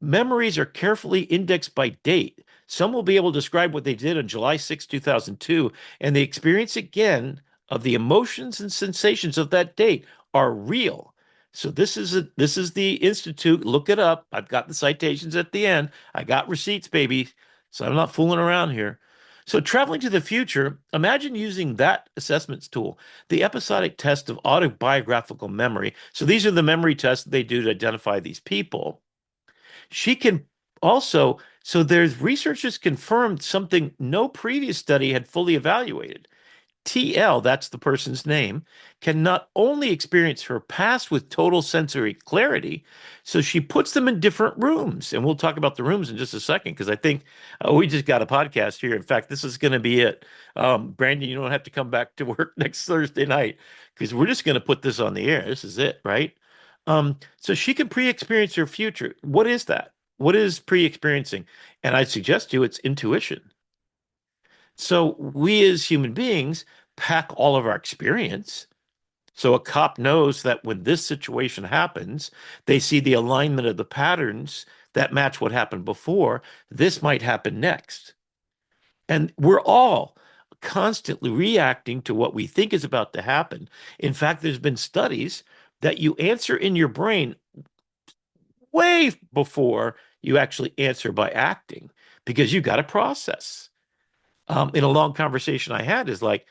memories are carefully indexed by date. Some will be able to describe what they did on July 6, 2002, and the experience again of the emotions and sensations of that date are real. So this is the institute. Look it up. I've got the citations at the end. I got receipts, baby. So I'm not fooling around here. So, traveling to the future, imagine using that assessments tool, the episodic test of autobiographical memory. So, these are the memory tests they do to identify these people. She can also, so there's researchers confirmed something no previous study had fully evaluated. TL, that's the person's name, can not only experience her past with total sensory clarity, so she puts them in different rooms. And we'll talk about the rooms in just a second, because I think we just got a podcast here. In fact, this is going to be it. Brandon, you don't have to come back to work next Thursday night, because we're just going to put this on the air. This is it, right? So she can pre-experience her future. What is that? What is pre-experiencing? And I suggest to you it's intuition. So we as human beings pack all of our experience. So a cop knows that when this situation happens, they see the alignment of the patterns that match what happened before. This might happen next. And we're all constantly reacting to what we think is about to happen. In fact, there's been studies that you answer in your brain way before you actually answer by acting, because you got to process. In a long conversation I had, is like,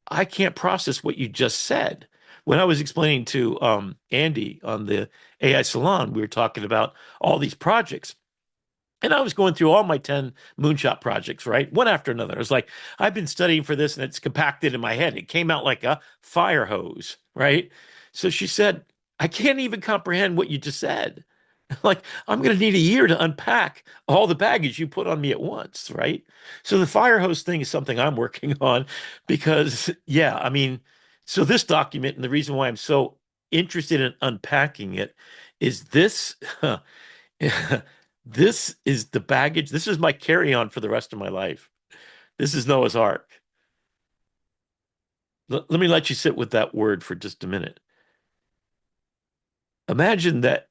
I can't process what you just said. When I was explaining to Andy on the AI Salon, we were talking about all these projects. And I was going through all my 10 moonshot projects, right? One after another. I was like, I've been studying for this and it's compacted in my head. It came out like a fire hose, right? So she said, I can't even comprehend what you just said. Like, I'm going to need a year to unpack all the baggage you put on me at once, right? So the fire hose thing is something I'm working on because, yeah, I mean, so this document, and the reason why I'm so interested in unpacking it is this. This is the baggage. This is my carry-on for the rest of my life. This is Noah's Ark. Let me let you sit with that word for just a minute. Imagine that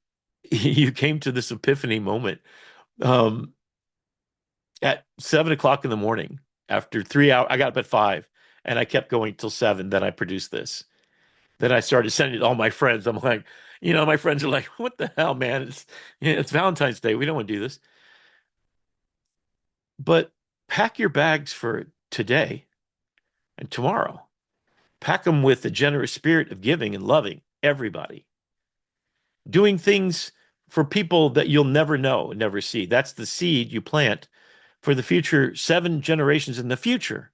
you came to this epiphany moment um, at 7 o'clock in the morning. After 3 hours, I got up at 5 and I kept going till 7. Then I produced this. Then I started sending it to all my friends. I'm like, my friends are like, what the hell, man? It's Valentine's Day. We don't want to do this. But pack your bags for today and tomorrow. Pack them with the generous spirit of giving and loving everybody. doing things for people that you'll never know, never see. That's the seed you plant for the future 7 generations in the future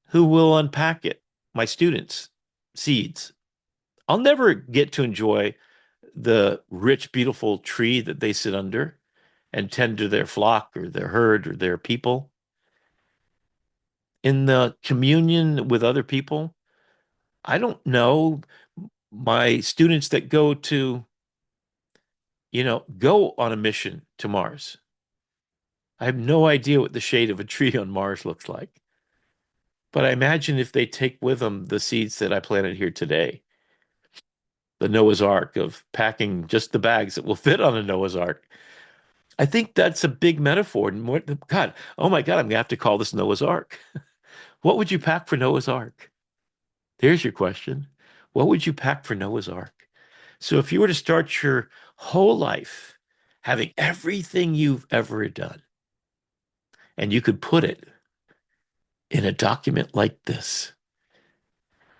who will unpack it. My students, seeds. I'll never get to enjoy the rich, beautiful tree that they sit under and tend to their flock or their herd or their people. In the communion with other people, I don't know. My students that go to, go on a mission to Mars. I have no idea what the shade of a tree on Mars looks like. But I imagine if they take with them the seeds that I planted here today, the Noah's Ark of packing just the bags that will fit on a Noah's Ark. I think that's a big metaphor. God, oh my God, I'm going to have to call this Noah's Ark. What would you pack for Noah's Ark? There's your question. What would you pack for Noah's Ark? So if you were to start your whole life having everything you've ever done, and you could put it in a document like this,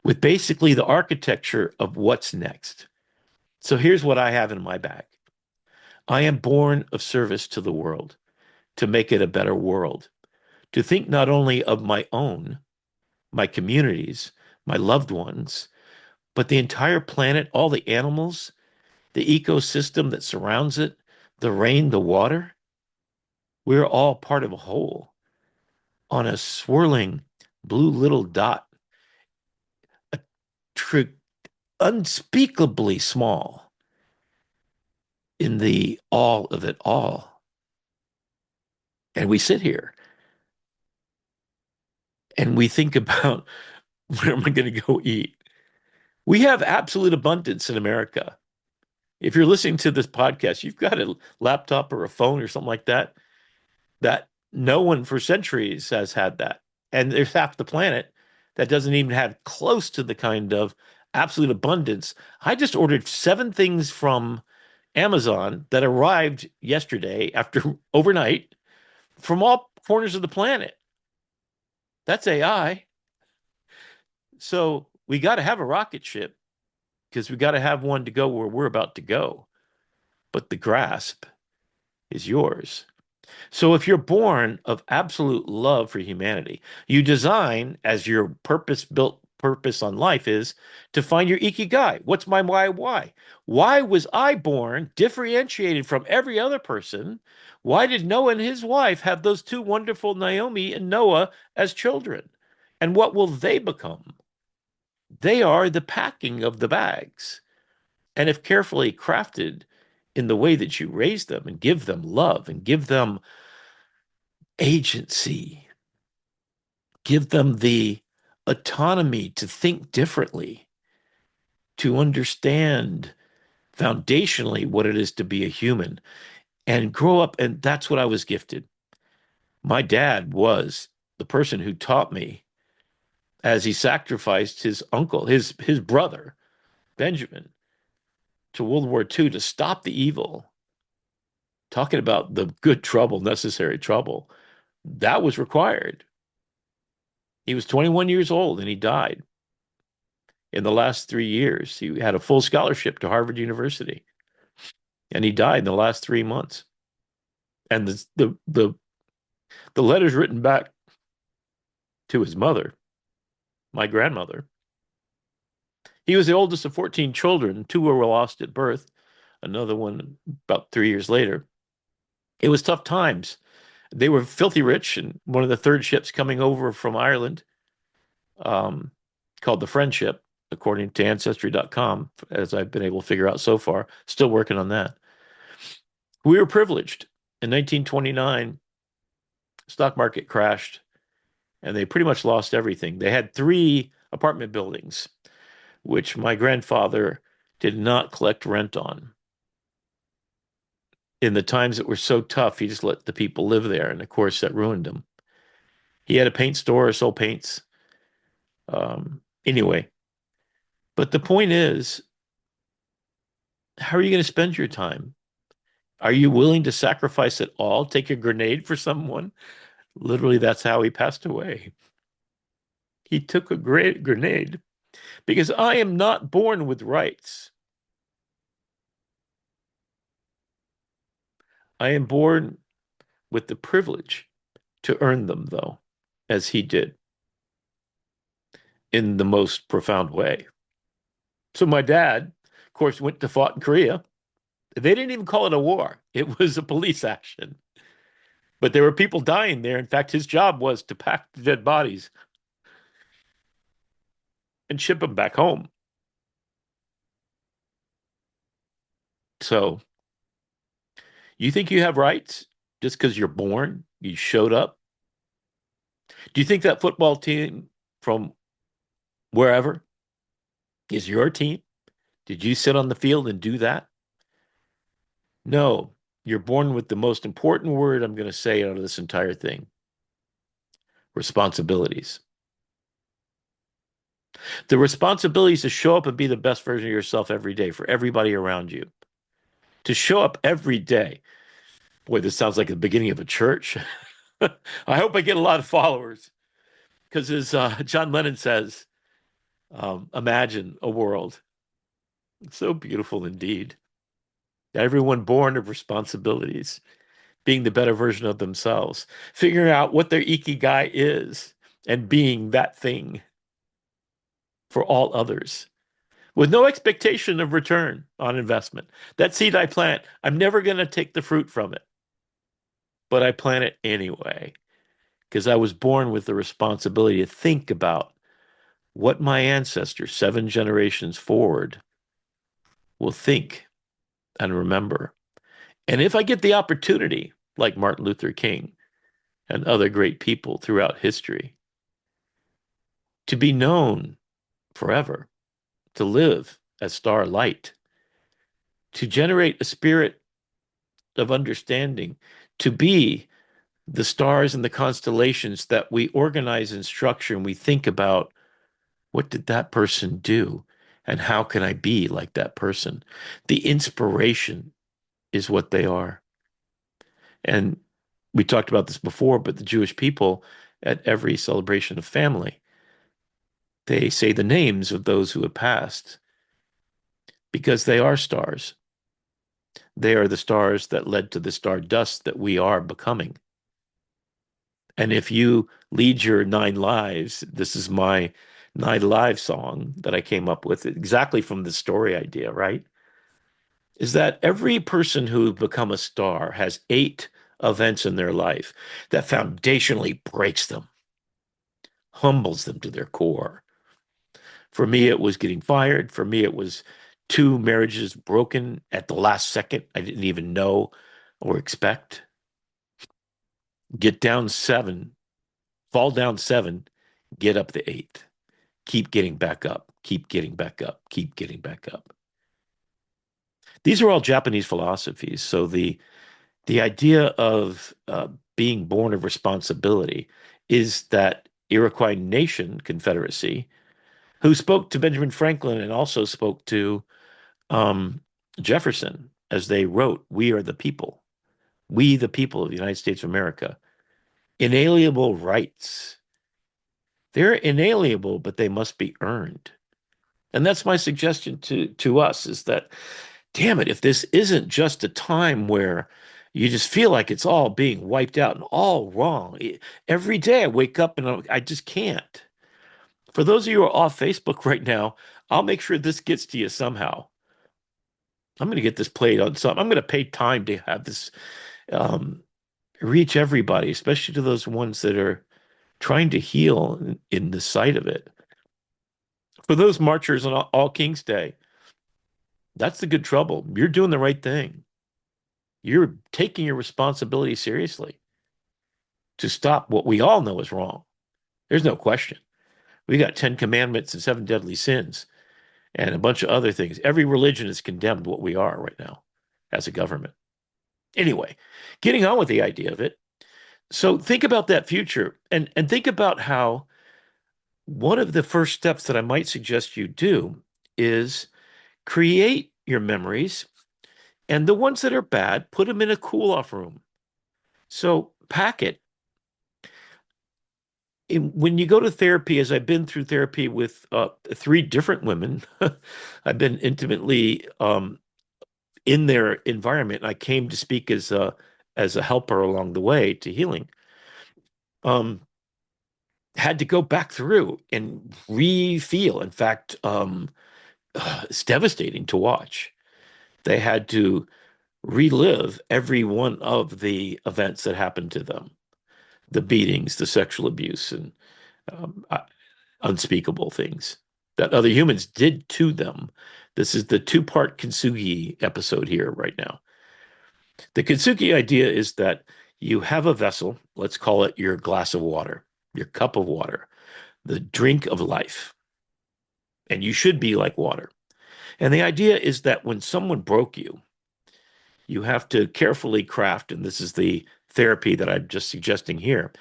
with basically the architecture of what's next. So here's what I have in my bag. I am born of service to the world, to make it a better world, to think not only of my own, my communities, my loved ones, but the entire planet, all the animals, the ecosystem that surrounds it, the rain, the water. We're all part of a whole on a swirling blue little dot, unspeakably small in the all of it all. And we sit here and we think about, where am I going to go eat? We have absolute abundance in America. If you're listening to this podcast, you've got a laptop or a phone or something like that no one for centuries has had that. And there's half the planet that doesn't even have close to the kind of absolute abundance. I just ordered 7 things from Amazon that arrived yesterday after overnight from all corners of the planet. That's AI. So we got to have a rocket ship because we got to have one to go where we're about to go. But the grasp is yours. So if you're born of absolute love for humanity, you design, as your purpose-built purpose on life is, to find your ikigai. What's my why? Why was I born differentiated from every other person? Why did Noah and his wife have those 2 wonderful Naomi and Noah as children? And what will they become? They are the packing of the bags. And if carefully crafted in the way that you raise them and give them love and give them agency, give them the autonomy to think differently, to understand foundationally what it is to be a human and grow up. And that's what I was gifted. My dad was the person who taught me, as he sacrificed his uncle, his brother, Benjamin, to World War II to stop the evil. Talking about the good trouble, necessary trouble, that was required. He was 21 years old and he died. In the last 3 years, he had a full scholarship to Harvard University, and he died in the last 3 months. And the letters written back to his mother, my grandmother. He was the oldest of 14 children. 2 were lost at birth, another one about 3 years later. It was tough times. They were filthy rich, and one of the 3rd ships coming over from Ireland, called the Friendship, according to Ancestry.com, as I've been able to figure out so far. Still working on that. We were privileged. In 1929, stock market crashed, and they pretty much lost everything. They had 3 apartment buildings, which my grandfather did not collect rent on. In the times that were so tough, he just let the people live there, and of course that ruined him. He had a paint store, sold paints. Anyway, but the point is, how are you going to spend your time? Are you willing to sacrifice it all? Take a grenade for someone? Literally, that's how he passed away. He took a great grenade because I am not born with rights. I am born with the privilege to earn them, though, as he did in the most profound way. So my dad, of course, went to fought in Korea. They didn't even call it a war. It was a police action. But there were people dying there. In fact, his job was to pack the dead bodies and ship them back home. So you think you have rights just because you're born? You showed up? Do you think that football team from wherever is your team? Did you sit on the field and do that? No, you're born with the most important word I'm going to say out of this entire thing: responsibilities. The responsibility is to show up and be the best version of yourself every day for everybody around you. To show up every day. Boy, this sounds like the beginning of a church. I hope I get a lot of followers. Because as John Lennon says, imagine a world. It's so beautiful indeed. Everyone born of responsibilities, being the better version of themselves, figuring out what their ikigai is, and being that thing for all others, with no expectation of return on investment. That seed I plant, I'm never going to take the fruit from it, but I plant it anyway, because I was born with the responsibility to think about what my ancestors, 7 generations forward, will think and remember. And if I get the opportunity, like Martin Luther King and other great people throughout history, to be known forever, to live as starlight, to generate a spirit of understanding, to be the stars and the constellations that we organize and structure, and we think about, what did that person do? And how can I be like that person? The inspiration is what they are. And we talked about this before, but the Jewish people, at every celebration of family, they say the names of those who have passed because they are stars. They are the stars that led to the stardust that we are becoming. And if you lead your 9 lives, this is my 9 lives song that I came up with exactly from the story idea, right? Is that every person who become a star has 8 events in their life that foundationally breaks them, humbles them to their core. For me, it was getting fired. For me, it was 2 marriages broken at the last second. I didn't even know or expect. Get down 7, fall down 7, get up the 8th. Keep getting back up, keep getting back up, keep getting back up. These are all Japanese philosophies. So the idea of being born of responsibility is that Iroquois nation confederacy, who spoke to Benjamin Franklin and also spoke to Jefferson as they wrote, "We are the people. We, the people of the United States of America. Inalienable rights. They're inalienable, but they must be earned." And that's my suggestion to us, is that, damn it, if this isn't just a time where you just feel like it's all being wiped out and all wrong. Every day I wake up and I just can't. For those of you who are off Facebook right now, I'll make sure this gets to you somehow. I'm going to get this played on something. I'm going to pay time to have this reach everybody, especially to those ones that are trying to heal in the sight of it. For those marchers on All Kings Day, that's the good trouble. You're doing the right thing. You're taking your responsibility seriously to stop what we all know is wrong. There's no question. We got 10 commandments and 7 deadly sins and a bunch of other things. Every religion has condemned what we are right now as a government. Anyway, getting on with the idea of it. So think about that future and think about how one of the first steps that I might suggest you do is create your memories, and the ones that are bad, put them in a cool-off room. So pack it. When you go to therapy, as I've been through therapy with 3 different women, I've been intimately in their environment. I came to speak as a helper along the way to healing. Had to go back through and re-feel. In fact, it's devastating to watch. They had to relive every one of the events that happened to them, the beatings, the sexual abuse, and unspeakable things that other humans did to them. This is the two-part kintsugi episode here right now. The kintsugi idea is that you have a vessel, let's call it your glass of water, your cup of water, the drink of life. And you should be like water. And the idea is that when someone broke you, you have to carefully craft, and this is the therapy that I'm just suggesting here,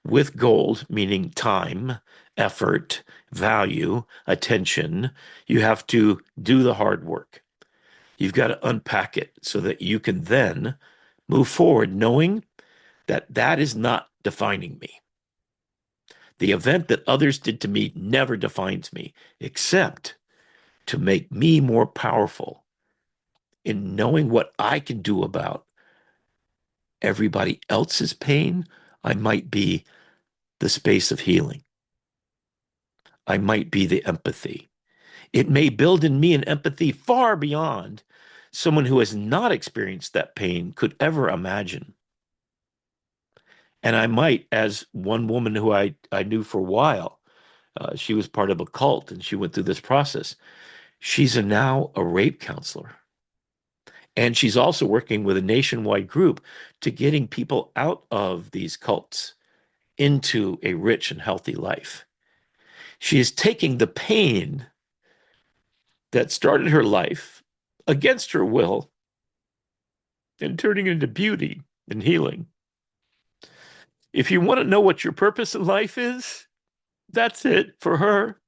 with gold, meaning time, effort, value, attention. You have to do the hard work. You've got to unpack it so that you can then move forward knowing that that is not defining me. The event that others did to me never defines me, except to make me more powerful in knowing what I can do about everybody else's pain. I might be the space of healing. I might be the empathy. It may build in me an empathy far beyond someone who has not experienced that pain could ever imagine. And I might, as one woman who I knew for a while, she was part of a cult and she went through this process. She's now a rape counselor. And she's also working with a nationwide group to getting people out of these cults into a rich and healthy life. She is taking the pain that started her life against her will and turning it into beauty and healing. If you want to know what your purpose in life is, that's it for her.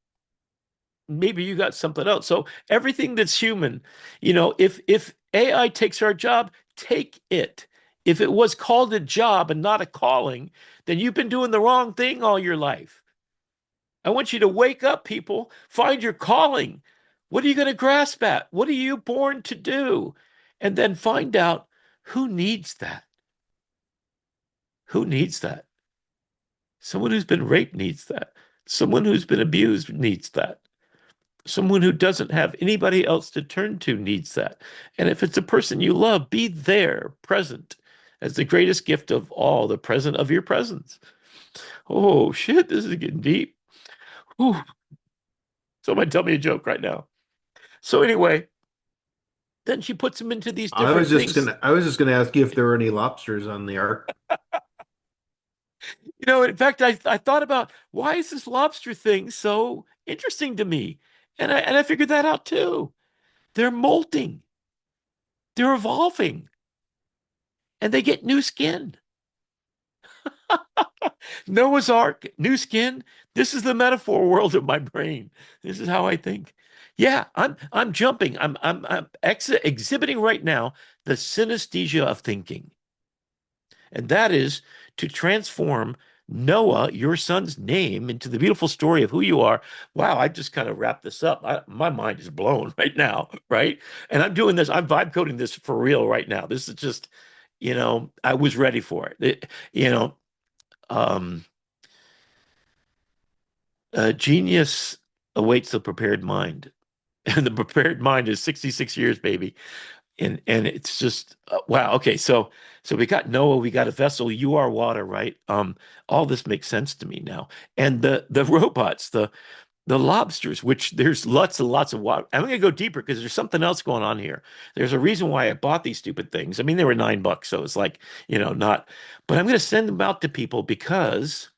Maybe you got something else. So everything that's human, if AI takes our job, take it. If it was called a job and not a calling, then you've been doing the wrong thing all your life. I want you to wake up, people. Find your calling. What are you going to grasp at? What are you born to do? And then find out who needs that. Who needs that? Someone who's been raped needs that. Someone who's been abused needs that. Someone who doesn't have anybody else to turn to needs that. And if it's a person you love, be there, present, as the greatest gift of all, the present of your presence. Oh, shit, this is getting deep. Whew. Somebody tell me a joke right now. So anyway, then she puts them into these different things. I was just gonna ask you if there were any lobsters on the ark. In fact, I thought about why is this lobster thing so interesting to me? And I figured that out too. They're molting. They're evolving. And they get new skin. Noah's Ark, new skin. This is the metaphor world of my brain. This is how I think. Yeah, I'm jumping. I'm exhibiting right now the synesthesia of thinking. And that is to transform Noah, your son's name, into the beautiful story of who you are. Wow, I just kind of wrapped this up. My mind is blown right now, right? And I'm doing this, I'm vibe coding this for real right now. This is just, I was ready for it. Genius awaits the prepared mind. And the prepared mind is 66 years, baby. And it's just wow. Okay, so we got Noah, we got a vessel. You are water, right? All this makes sense to me now. And the robots, the lobsters, which there's lots and lots of water. I'm going to go deeper because there's something else going on here. There's a reason why I bought these stupid things. I mean, they were $9, so it's like not. But I'm going to send them out to people because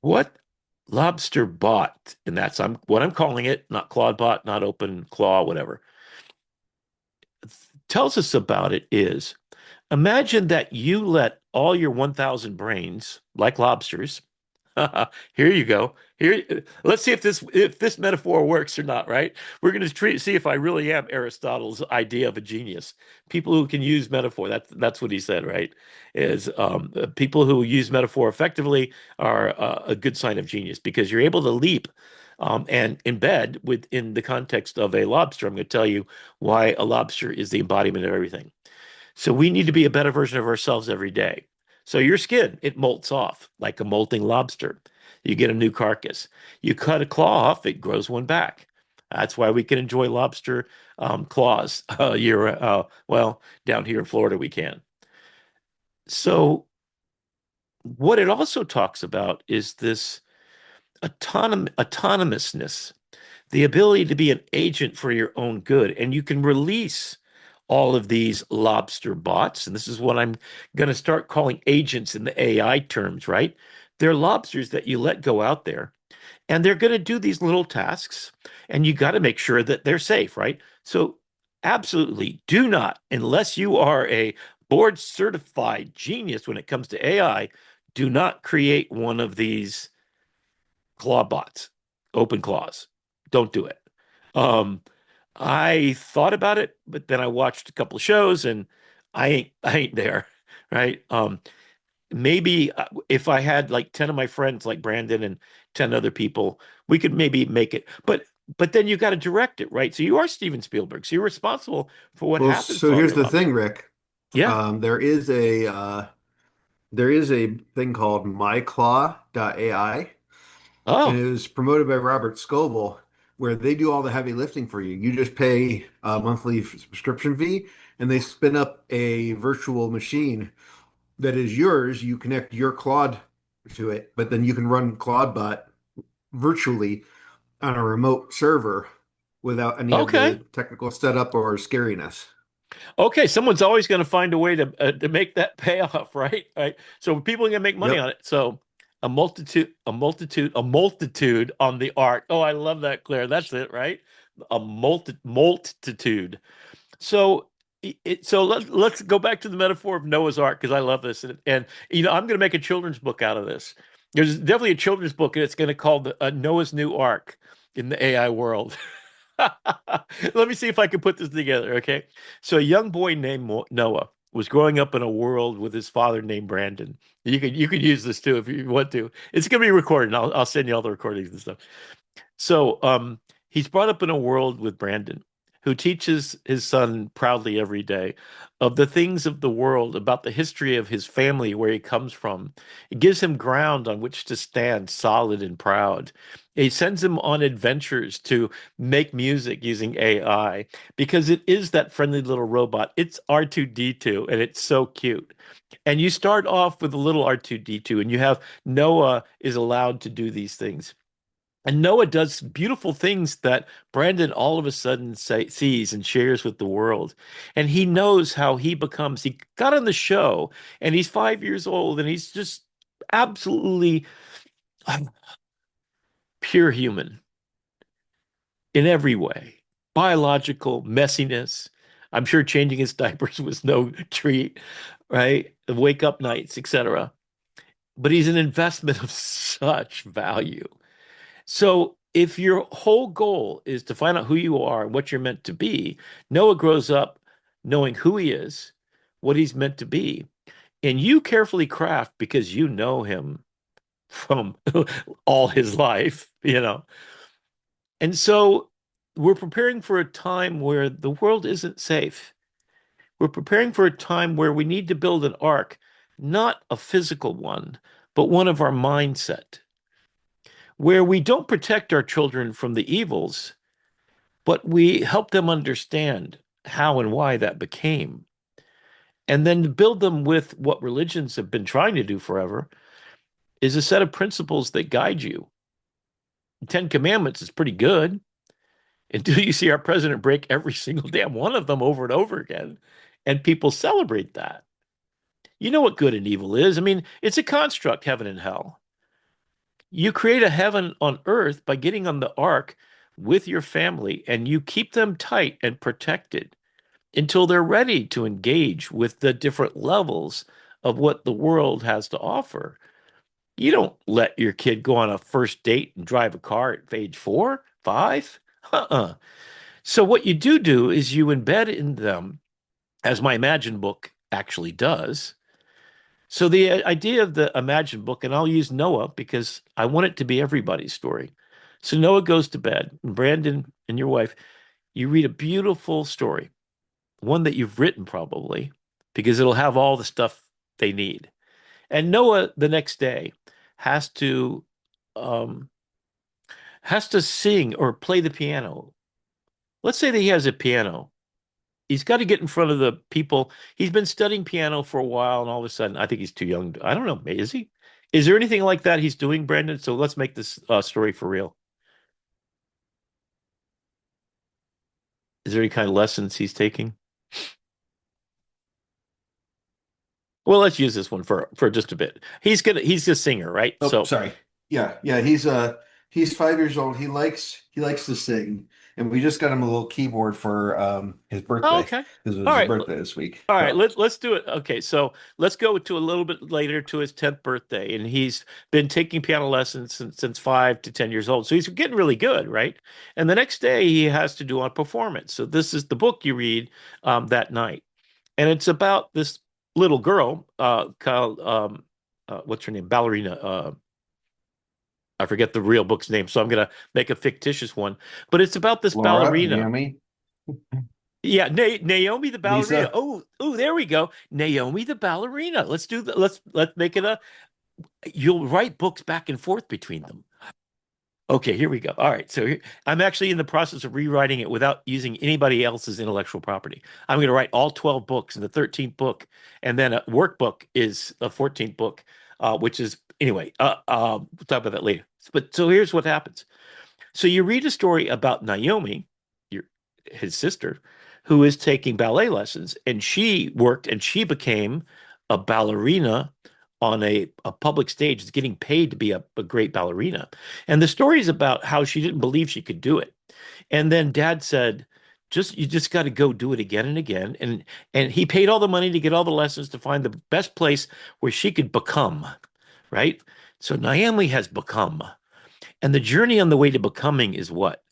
what Lobster bot, and that's what I'm calling it, not Claudebot, not OpenClaw, whatever, tells us about it is imagine that you let all your 1,000 brains, like lobsters, here you go. Here, let's see if this metaphor works or not, right? We're going to see if I really am Aristotle's idea of a genius. People who can use metaphor, that's what he said, right? Is people who use metaphor effectively are a good sign of genius because you're able to leap And embed within the context of a lobster. I'm going to tell you why a lobster is the embodiment of everything. So we need to be a better version of ourselves every day. So your skin, it molts off like a molting lobster. You get a new carcass. You cut a claw off, it grows one back. That's why we can enjoy lobster claws well, down here in Florida, we can. So what it also talks about is this autonomousness, the ability to be an agent for your own good. And you can release all of these lobster bots. And this is what I'm going to start calling agents in the AI terms, right? They're lobsters that you let go out there and they're going to do these little tasks. And you got to make sure that they're safe, right? So, absolutely do not, unless you are a board certified genius when it comes to AI, do not create one of these Clawbots, OpenClaws. Don't do it. Um, I thought about it, but then I watched a couple of shows and I ain't there, right? Maybe if I had like 10 of my friends like Brandon and 10 other people, we could maybe make it. But then you got to direct it, right? So you are Steven Spielberg. So you're responsible for what Well, happens so to all here's your the lobsters. thing, Rick. Yeah. There is a thing called MyClaw.ai, and Oh, it was promoted by Robert Scoble, where they do all the heavy lifting for you. You just pay a monthly subscription fee, and they spin up a virtual machine that is yours. You connect your Claude to it, but then you can run Claudebot virtually on a remote server without any of okay. the technical setup or scariness. Okay, someone's always going to find a way to make that pay off, right? Right. So people are going to make money Yep. on it. So a multitude on the arc. Oh, I love that, Claire. That's it, right? Multitude. So let's go back to the metaphor of Noah's Ark because I love this, and I'm going to make a children's book out of this. There's definitely a children's book, and it's going to call Noah's New Ark in the AI world. Let me see if I can put this together. Okay, so a young boy named Noah was growing up in a world with his father named Brandon. You could use this too if you want to. It's going to be recorded. And I'll send you all the recordings and stuff. So he's brought up in a world with Brandon, who teaches his son proudly every day of the things of the world, about the history of his family, where he comes from. It gives him ground on which to stand solid and proud. He sends him on adventures to make music using AI because it is that friendly little robot. It's R2D2 and it's so cute. And you start off with a little R2D2 and you have Noah is allowed to do these things. And Noah does beautiful things that Brandon all of a sudden sees and shares with the world. And he knows how he got on the show and he's 5 years old and he's just absolutely pure human in every way. Biological messiness. I'm sure changing his diapers was no treat, right? Wake up nights, etc. But he's an investment of such value. So if your whole goal is to find out who you are and what you're meant to be, Noah grows up knowing who he is, what he's meant to be, and you carefully craft because you know him from all his life. And so we're preparing for a time where the world isn't safe. We're preparing for a time where we need to build an ark, not a physical one, but one of our mindset where we don't protect our children from the evils, but we help them understand how and why that became. And then to build them with what religions have been trying to do forever is a set of principles that guide you. The Ten Commandments is pretty good until you see our president break every single damn one of them over and over again. And people celebrate that. You know what good and evil is. I mean, it's a construct, heaven and hell. You create a heaven on earth by getting on the ark with your family, and you keep them tight and protected until they're ready to engage with the different levels of what the world has to offer. You don't let your kid go on a first date and drive a car at age 4, 5. So what you do is you embed in them, as my Imagine book actually does. So the idea of the Imagine book, and I'll use Noah because I want it to be everybody's story. So Noah goes to bed, and Brandon and your wife, you read a beautiful story, one that you've written probably, because it'll have all the stuff they need. And Noah the next day has to um, sing or play the piano. Let's say that he has a piano. He's got to get in front of the people. He's been studying piano for a while, and all of a sudden, I think he's too young. I don't know. Is he? Is there anything like that he's doing, Brandon? So let's make this story for real. Is there any kind of lessons he's taking? Well, let's use this one for just a bit. He's a singer, right? Oh, So sorry. Yeah, yeah. He's 5 years old. He likes to sing, and we just got him a little keyboard for his birthday. okay. Because it was All his right. birthday this week. All right, So, let's do it. Okay, so let's go to a little bit later to his 10th birthday, and he's been taking piano lessons since 5 to 10 years old. So he's getting really good, right? And the next day he has to do a performance. So this is the book you read that night, and it's about this little girl called what's her name? Ballerina. I forget the real book's name, so I'm gonna make a fictitious one. But it's about this Laura, ballerina. Naomi, Yeah, Naomi the ballerina. Lisa. Oh, there we go. Naomi the ballerina. Let's do that. Let's make it a. You'll write books back and forth between them. Okay, here we go. All right, so I'm actually in the process of rewriting it without using anybody else's intellectual property. I'm going to write all 12 books in the 13th book, and then a workbook is a 14th book, which is anyway. We'll talk about that later. But so here's what happens. So you read a story about Naomi, his sister, who is taking ballet lessons, and she worked and she became a ballerina on a public stage, is getting paid to be a great ballerina. And the story is about how she didn't believe she could do it. And then dad said, you just got to go do it again and again. And he paid all the money to get all the lessons to find the best place where she could become, right? So Naomi has become. And the journey on the way to becoming is what?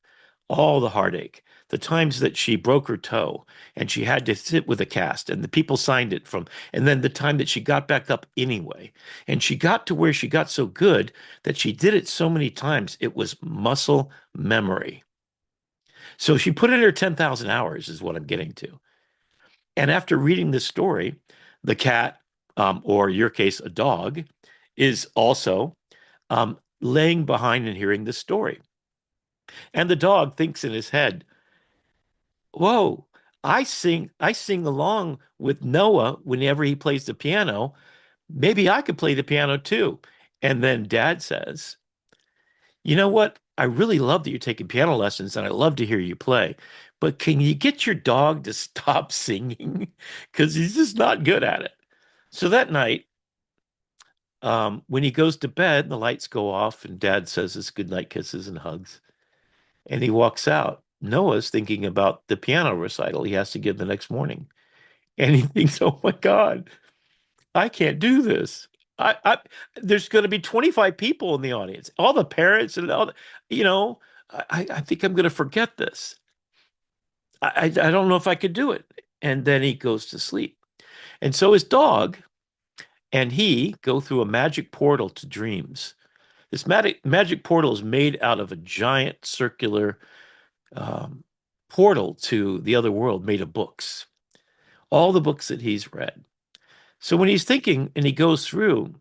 All the heartache, the times that she broke her toe and she had to sit with a cast and the people signed it from, and then the time that she got back up anyway. And she got to where she got so good that she did it so many times, it was muscle memory. So she put in her 10,000 hours is what I'm getting to. And after reading this story, the cat, or in your case, a dog, is also laying behind and hearing this story. And the dog thinks in his head, whoa, I sing along with Noah whenever he plays the piano. Maybe I could play the piano too. And then dad says, you know what? I really love that you're taking piano lessons and I love to hear you play. But can you get your dog to stop singing? Because he's just not good at it. So that night, when he goes to bed, the lights go off and dad says his goodnight kisses and hugs. And he walks out. Noah's thinking about the piano recital he has to give the next morning. And he thinks, oh my God, I can't do this. There's going to be 25 people in the audience, all the parents and all the, I think I'm going to forget this. I don't know if I could do it. And then he goes to sleep. And so his dog and he go through a magic portal to dreams. This magic portal is made out of a giant circular portal to the other world made of books, all the books that he's read. So when he's thinking and he goes through,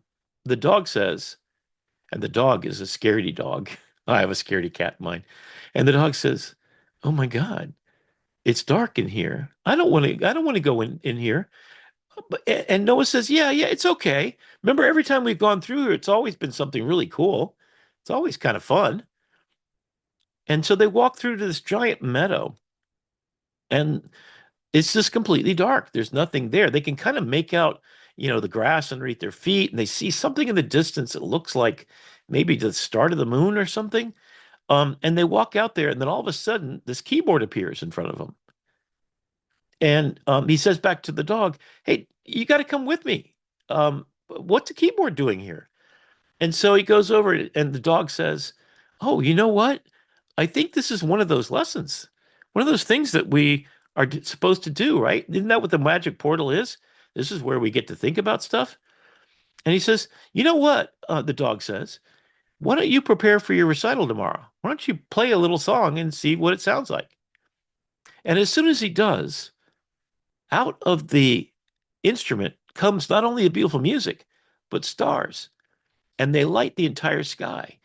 the dog says, and the dog is a scaredy dog. I have a scaredy cat in mine. And the dog says, oh my God, it's dark in here. I don't want to go in here. And Noah says, yeah, it's okay. Remember, every time we've gone through here, it's always been something really cool. It's always kind of fun. And so they walk through to this giant meadow, and it's just completely dark. There's nothing there. They can kind of make out, the grass underneath their feet, and they see something in the distance that looks like maybe the start of the moon or something. And they walk out there, and then all of a sudden, this keyboard appears in front of them. And he says back to the dog, hey, you got to come with me. What's the keyboard doing here? And so he goes over, and the dog says, oh, you know what? I think this is one of those lessons, one of those things that we are supposed to do, right? Isn't that what the magic portal is? This is where we get to think about stuff. And he says, you know what? The dog says, why don't you prepare for your recital tomorrow? Why don't you play a little song and see what it sounds like? And as soon as he does, out of the instrument comes not only a beautiful music, but stars. And they light the entire sky.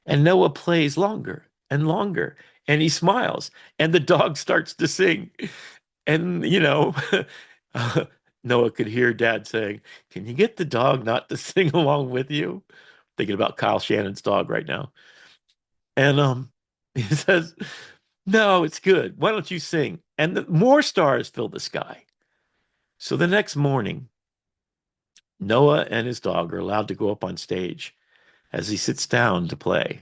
And Noah plays longer and longer. And he smiles. And the dog starts to sing. And, Noah could hear Dad saying, "Can you get the dog not to sing along with you?" Thinking about Kyle Shannon's dog right now. And he says, "No, it's good. Why don't you sing?" And more stars fill the sky. So the next morning, Noah and his dog are allowed to go up on stage as he sits down to play.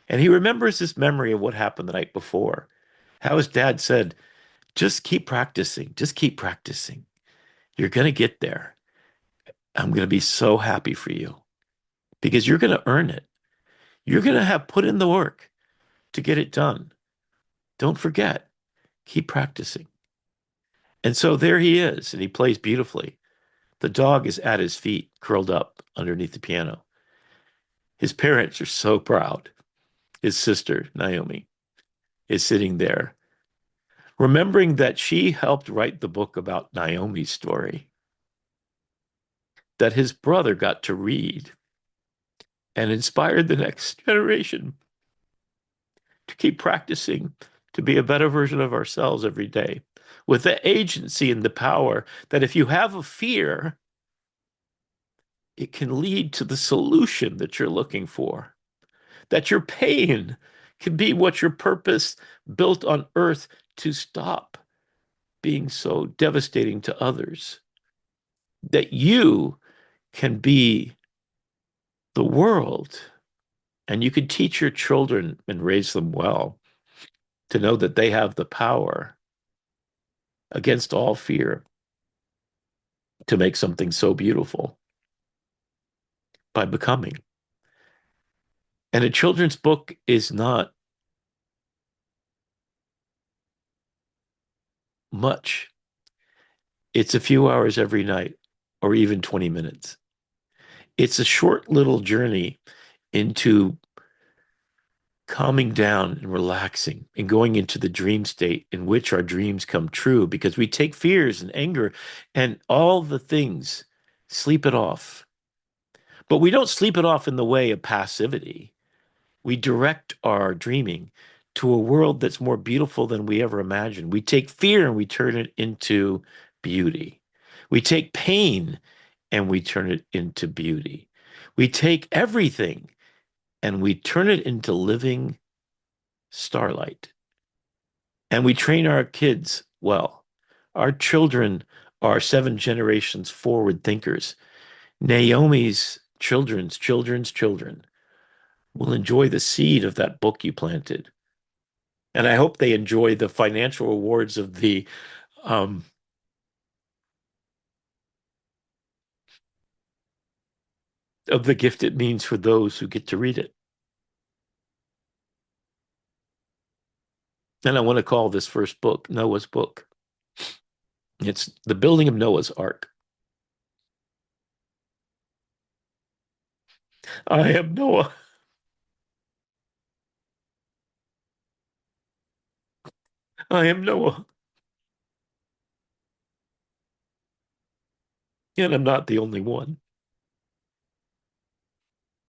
And he remembers this memory of what happened the night before. How his dad said, "Just keep practicing. Just keep practicing. You're going to get there. I'm going to be so happy for you because you're going to earn it. You're going to have put in the work to get it done. Don't forget, keep practicing." And so there he is, and he plays beautifully. The dog is at his feet, curled up underneath the piano. His parents are so proud. His sister, Naomi, is sitting there, remembering that she helped write the book about Naomi's story, that his brother got to read and inspired the next generation to keep practicing to be a better version of ourselves every day with the agency and the power that if you have a fear, it can lead to the solution that you're looking for, that your pain can be what your purpose built on earth to stop being so devastating to others, that you can be the world and you can teach your children and raise them well to know that they have the power against all fear to make something so beautiful by becoming. And a children's book is not much. It's a few hours every night or even 20 minutes. It's a short little journey into calming down and relaxing and going into the dream state in which our dreams come true because we take fears and anger and all the things, sleep it off. But we don't sleep it off in the way of passivity. We direct our dreaming to a world that's more beautiful than we ever imagined. We take fear and we turn it into beauty. We take pain and we turn it into beauty. We take everything and we turn it into living starlight. And we train our kids well. Our children are 7 generations forward thinkers. Naomi's children's children will enjoy the seed of that book you planted. And I hope they enjoy the financial rewards um, of the gift it means for those who get to read it. And I want to call this first book Noah's Book. It's the building of Noah's Ark. I am Noah. I am Noah. And I'm not the only one.